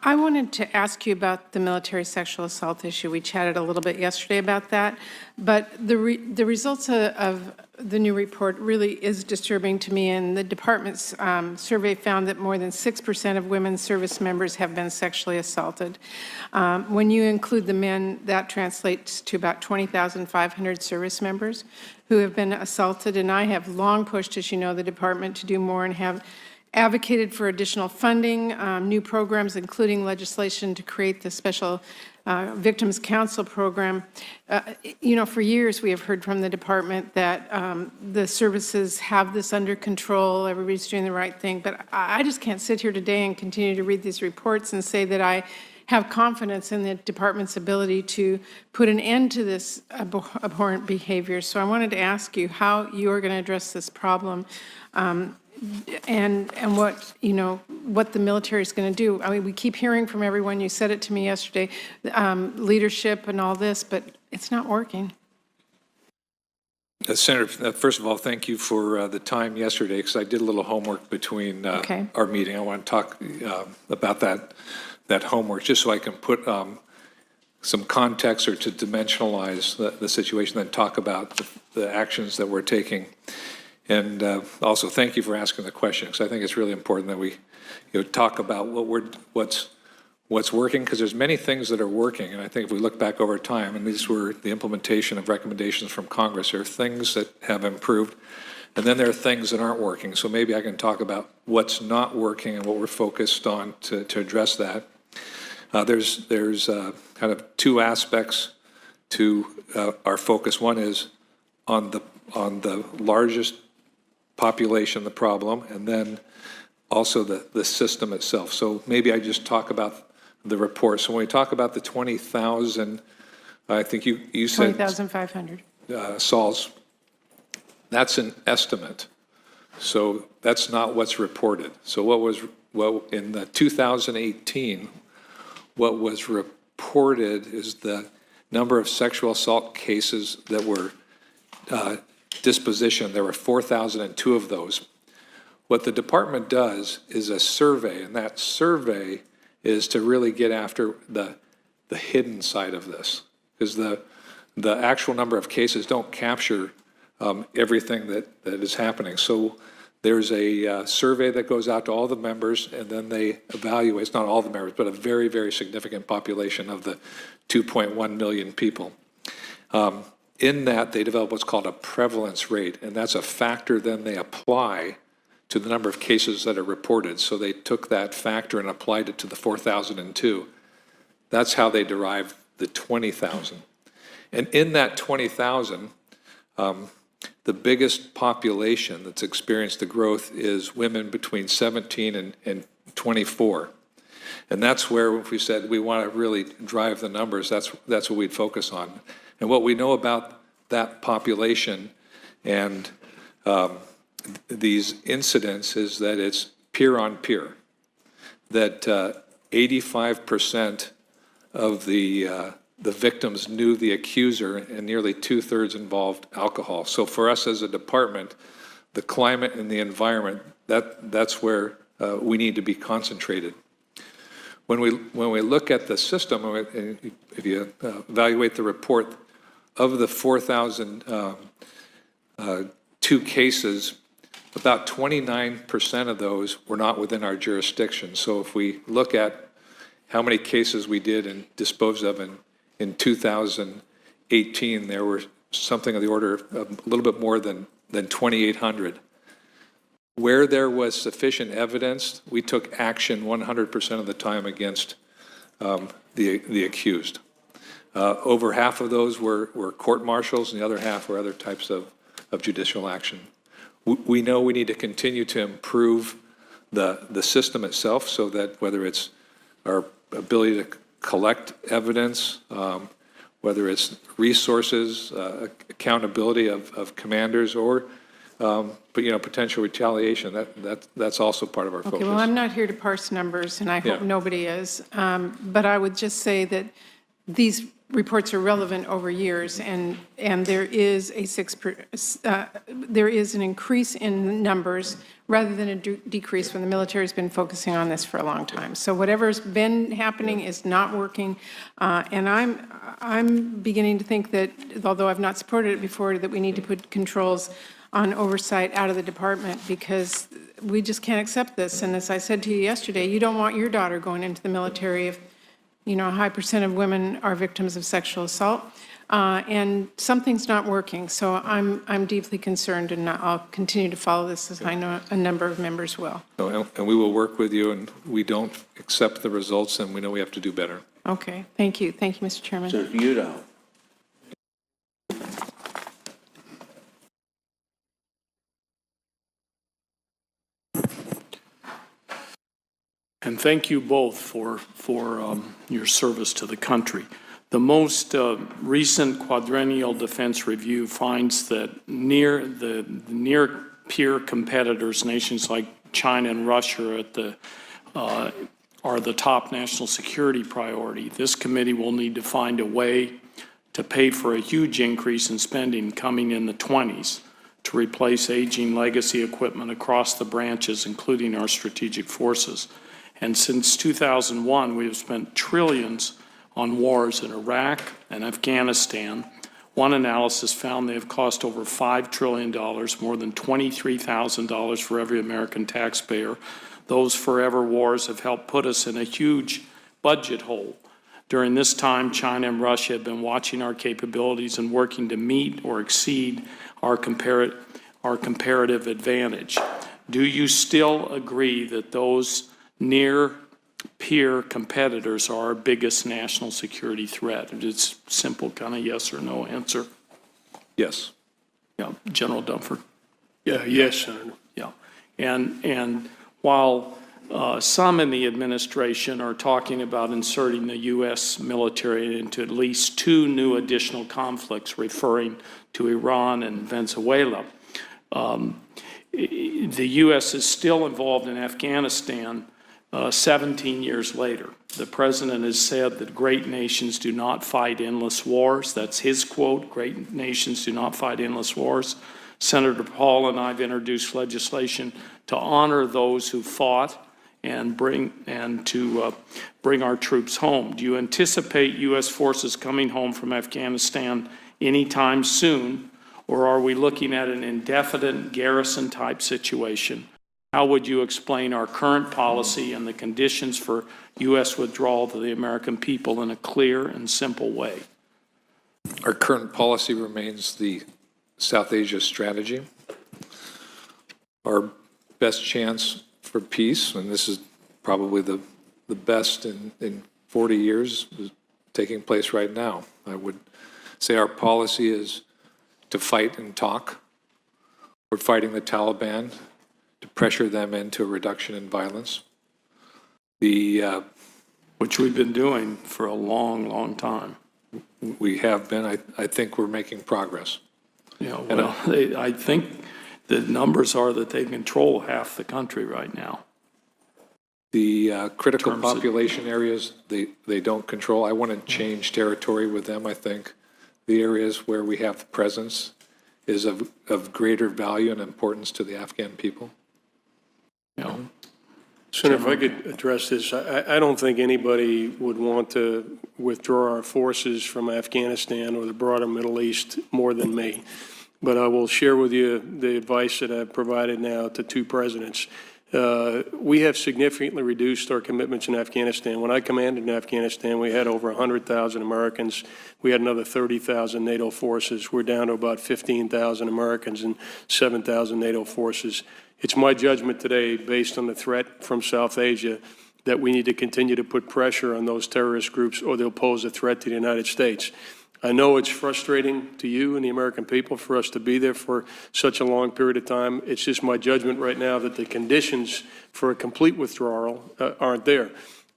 [SPEAKER 17] I wanted to ask you about the military sexual assault issue. We chatted a little bit yesterday about that, but the results of the new report really is disturbing to me, and the department's survey found that more than 6% of women service members have been sexually assaulted. When you include the men, that translates to about 20,500 service members who have been assaulted, and I have long pushed, as you know, the department to do more and have advocated for additional funding, new programs, including legislation to create the special Victims Council program. You know, for years we have heard from the department that the services have this under control, everybody's doing the right thing, but I just can't sit here today and continue to read these reports and say that I have confidence in the department's ability to put an end to this abhorrent behavior. So I wanted to ask you how you are going to address this problem. And what, you know, what the military is going to do. I mean, we keep hearing from everyone, you said it to me yesterday, leadership and all this, but it's not working.
[SPEAKER 3] Senator, first of all, thank you for the time yesterday, because I did a little homework between our meeting. I want to talk about that homework, just so I can put some context or to dimensionalize the situation, then talk about the actions that we're taking. And also, thank you for asking the question, because I think it's really important that we, talk about what's working, because there's many things that are working. And I think if we look back over time, and these were the implementation of recommendations from Congress, there are things that have improved, and then there are things that aren't working. So maybe I can talk about what's not working and what we're focused on to address that. There's kind of 2 aspects to our focus. One is on the largest population, the problem, and then also the system itself. So maybe I just talk about the report. So when we talk about the 20,000, I think you said
[SPEAKER 17] 20,500.
[SPEAKER 3] assaults, that's an estimate. So that's not what's reported. So in the 2018, what was reported is the number of sexual assault cases that were dispositioned. There were 4,002 of those. What the department does is a survey, and that survey is to really get after the hidden side of this, because the actual number of cases don't capture everything that is happening. So there's a survey that goes out to all the members, and then they evaluate, it's not all the members, but a very, very significant population of the 2.1 million people. In that, they develop what's called a prevalence rate, and that's a factor then they apply to the number of cases that are reported. So they took that factor and applied it to the 4,002. That's how they derived the 20,000. And in that 20,000, the biggest population that's experienced the growth is women between 17 and 24. And that's where, if we said we want to really drive the numbers, that's what we'd focus on. And what we know about that population and these incidents is that it's peer on peer, that 85% of the victims knew the accuser, and nearly 2/3 involved alcohol. So for us as a department, the climate and the environment, that's where we need to be concentrated. When we look at the system, if you evaluate the report, of the 4,002 cases, about 29% of those were not within our jurisdiction. So if we look at how many cases we did and disposed of in 2018, there were something of the order of a little bit more than 2,800. Where there was sufficient evidence, we took action 100% of the time against the accused. Over half of those were court-martials, and the other half were other types of judicial action. We know we need to continue to improve the system itself, so that whether it's our ability to collect evidence, whether it's resources, accountability of commanders, or potential retaliation, that's also part of our focus.
[SPEAKER 17] Okay, well, I'm not here to parse numbers, and I hope nobody is. But I would just say that these reports are relevant over years, and there is there is an increase in numbers rather than a decrease when the military has been focusing on this for a long time. So whatever's been happening is not working, and I'm beginning to think that, although I've not supported it before, that we need to put controls on oversight out of the department, because we just can't accept this. And as I said to you yesterday, you don't want your daughter going into the military if a high % of women are victims of sexual assault, and something's not working. So I'm deeply concerned, and I'll continue to follow this, as I know a number of members will.
[SPEAKER 3] And we will work with you, and we don't accept the results, and we know we have to do better.
[SPEAKER 17] Okay, thank you. Thank you, Mr. Chairman.
[SPEAKER 1] Senator Udall.
[SPEAKER 18] And thank you both for your service to the country. The most recent quadrennial defense review finds that near peer competitors, nations like China and Russia, are the top national security priority. This committee will need to find a way to pay for a huge increase in spending coming in the 20s to replace aging legacy equipment across the branches, including our strategic forces. And since 2001, we have spent trillions on wars in Iraq and Afghanistan. One analysis found they have cost over $5 trillion, more than $23,000 for every American taxpayer. Those forever wars have helped put us in a huge budget hole. During this time, China and Russia have been watching our capabilities and working to meet or exceed our comparative advantage. Do you still agree that those near-peer competitors are our biggest national security threat? It's simple, kind of yes or no answer.
[SPEAKER 3] Yes.
[SPEAKER 18] Yeah, General Dunford.
[SPEAKER 4] Yeah, yes, Senator.
[SPEAKER 18] Yeah, and while some in the administration are talking about inserting the U.S. military into at least 2 new additional conflicts, referring to Iran and Venezuela. The U.S. is still involved in Afghanistan 17 years later. The president has said that great nations do not fight endless wars. That's his quote, great nations do not fight endless wars. Senator Paul and I have introduced legislation to honor those who fought and to bring our troops home. Do you anticipate U.S. forces coming home from Afghanistan anytime soon, or are we looking at an indefinite garrison-type situation? How would you explain our current policy and the conditions for U.S. withdrawal to the American people in a clear and simple way?
[SPEAKER 3] Our current policy remains the South Asia strategy. Our best chance for peace, and this is probably the best in 40 years, is taking place right now. I would say our policy is to fight and talk. We're fighting the Taliban to pressure them into a reduction in violence.
[SPEAKER 18] Which we've been doing for a long, long time.
[SPEAKER 3] We have been. I think we're making progress.
[SPEAKER 18] Yeah, well, I think the numbers are that they control half the country right now.
[SPEAKER 3] The critical population areas, they don't control. I want to change territory with them. I think the areas where we have presence is of greater value and importance to the Afghan people.
[SPEAKER 18] Yeah.
[SPEAKER 4] Senator, if I could address this, I don't think anybody would want to withdraw our forces from Afghanistan or the broader Middle East more than me. But I will share with you the advice that I've provided now to 2 presidents. We have significantly reduced our commitments in Afghanistan. When I commanded in Afghanistan, we had over 100,000 Americans. We had another 30,000 NATO forces. We're down to about 15,000 Americans and 7,000 NATO forces. It's my judgment today, based on the threat from South Asia, that we need to continue to put pressure on those terrorist groups or they'll pose a threat to the United States. I know it's frustrating to you and the American people for us to be there for such a long period of time. It's just my judgment right now that the conditions for a complete withdrawal aren't there.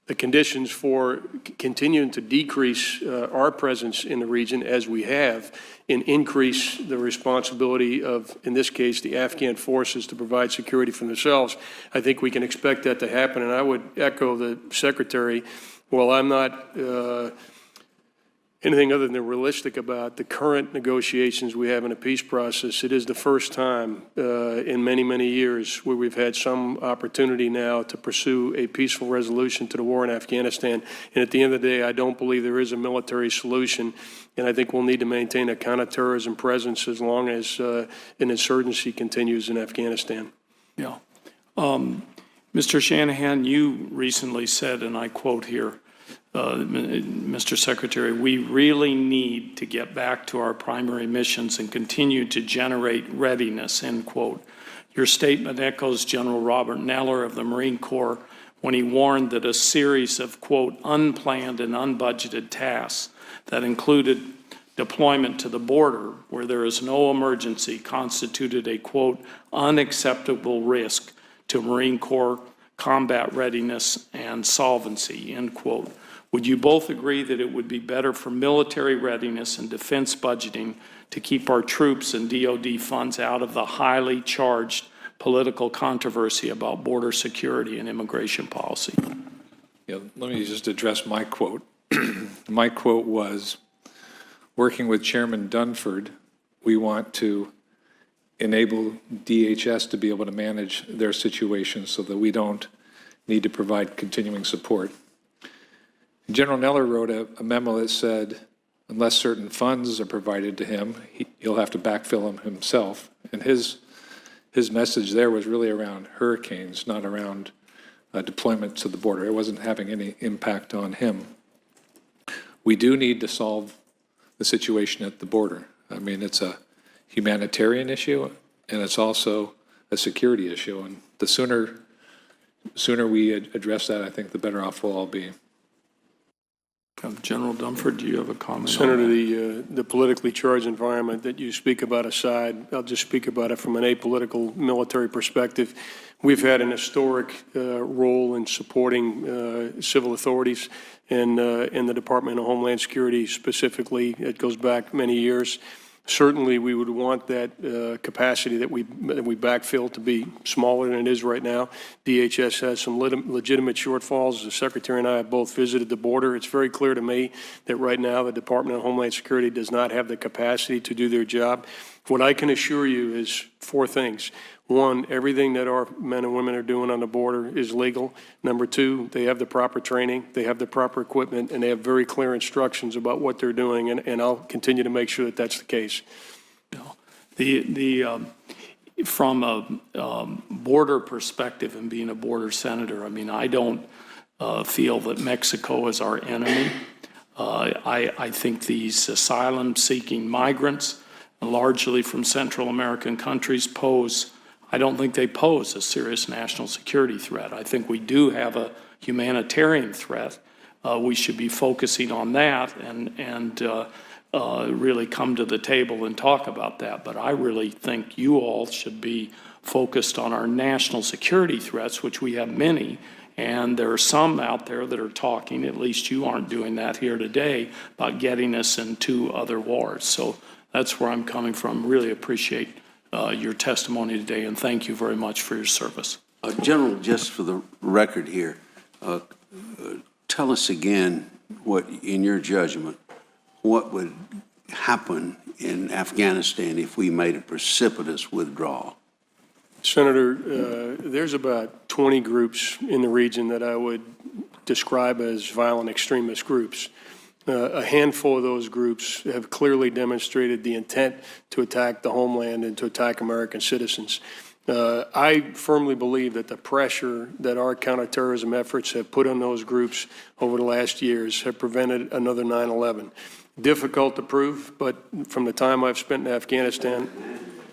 [SPEAKER 4] The conditions for continuing to decrease our presence in the region as we have and increase the responsibility of, in this case, the Afghan forces to provide security for themselves, I think we can expect that to happen. And I would echo the Secretary, while I'm not anything other than realistic about the current negotiations we have in a peace process, it is the first time in many, many years where we've had some opportunity now to pursue a peaceful resolution to the war in Afghanistan. And at the end of the day, I don't believe there is a military solution. And I think we'll need to maintain a counterterrorism presence as long as an insurgency continues in Afghanistan.
[SPEAKER 18] Yeah. Mr. Shanahan, you recently said, and I quote here, Mr. Secretary, we really need to get back to our primary missions and continue to generate readiness, end quote. Your statement echoes General Robert Neller of the Marine Corps when he warned that a series of, quote, unplanned and unbudgeted tasks that included deployment to the border where there is no emergency constituted a, quote, unacceptable risk to Marine Corps combat readiness and solvency, end quote. Would you both agree that it would be better for military readiness and defense budgeting to keep our troops and DOD funds out of the highly charged political controversy about border security and immigration policy?
[SPEAKER 3] Yeah, let me just address my quote. My quote was, working with Chairman Dunford, we want to enable DHS to be able to manage their situation so that we don't need to provide continuing support. General Neller wrote a memo that said, unless certain funds are provided to him, he'll have to backfill them himself. And his message there was really around hurricanes, not around deployment to the border. It wasn't having any impact on him. We do need to solve the situation at the border. I mean, it's a humanitarian issue, and it's also a security issue. And the sooner we address that, I think the better off we'll all be.
[SPEAKER 18] General Dunford, do you have a comment on
[SPEAKER 4] Senator,
[SPEAKER 18] that?
[SPEAKER 4] the politically charged environment that you speak about aside, I'll just speak about it from an apolitical military perspective. We've had an historic role in supporting civil authorities in the Department of Homeland Security specifically. It goes back many years. Certainly, we would want that capacity that we backfill to be smaller than it is right now. DHS has some legitimate shortfalls. The Secretary and I have both visited the border. It's very clear to me that right now the Department of Homeland Security does not have the capacity to do their job. What I can assure you is 4 things. 1, everything that our men and women are doing on the border is legal. Number 2, they have the proper training, they have the proper equipment, and they have very clear instructions about what they're doing, and I'll continue to make sure that that's the case.
[SPEAKER 18] From a border perspective and being a border senator, I mean, I don't feel that Mexico is our enemy. I think these asylum-seeking migrants, largely from Central American countries, I don't think they pose a serious national security threat. I think we do have a humanitarian threat. We should be focusing on that and really come to the table and talk about that. But I really think you all should be focused on our national security threats, which we have many. And there are some out there that are talking, at least you aren't doing that here today, about getting us into other wars. So that's where I'm coming from. Really appreciate your testimony today, and thank you very much for your service.
[SPEAKER 1] General, just for the record here, tell us again what, in your judgment, what would happen in Afghanistan if we made a precipitous withdrawal?
[SPEAKER 4] Senator, there's about 20 groups in the region that I would describe as violent extremist groups. A handful of those groups have clearly demonstrated the intent to attack the homeland and to attack American citizens. I firmly believe that the pressure that our counterterrorism efforts have put on those groups over the last years have prevented another 9/11. Difficult to prove, but from the time I've spent in Afghanistan,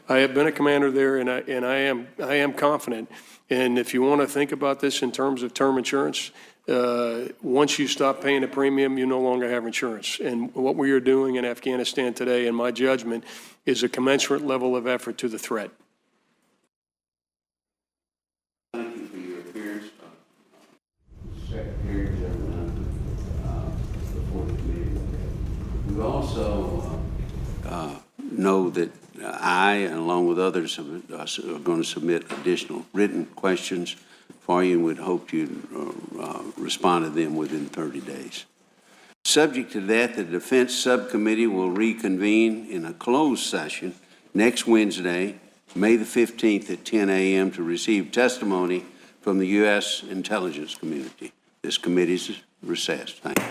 [SPEAKER 4] I have been a commander there, and I am confident. And if you want to think about this in terms of term insurance, once you stop paying a premium, you no longer have insurance. And what we are doing in Afghanistan today, in my judgment, is a commensurate level of effort to the threat.
[SPEAKER 1] Thank you for your appearance, Secretary General, before the committee. We also know that I, along with others, are going to submit additional written questions for you, and we'd hope you'd respond to them within 30 days. Subject to that, the Defense Subcommittee will reconvene in a closed session next Wednesday, May the 15th at 10 a.m. to receive testimony from the U.S. intelligence community. This committee is recessed. Thank you.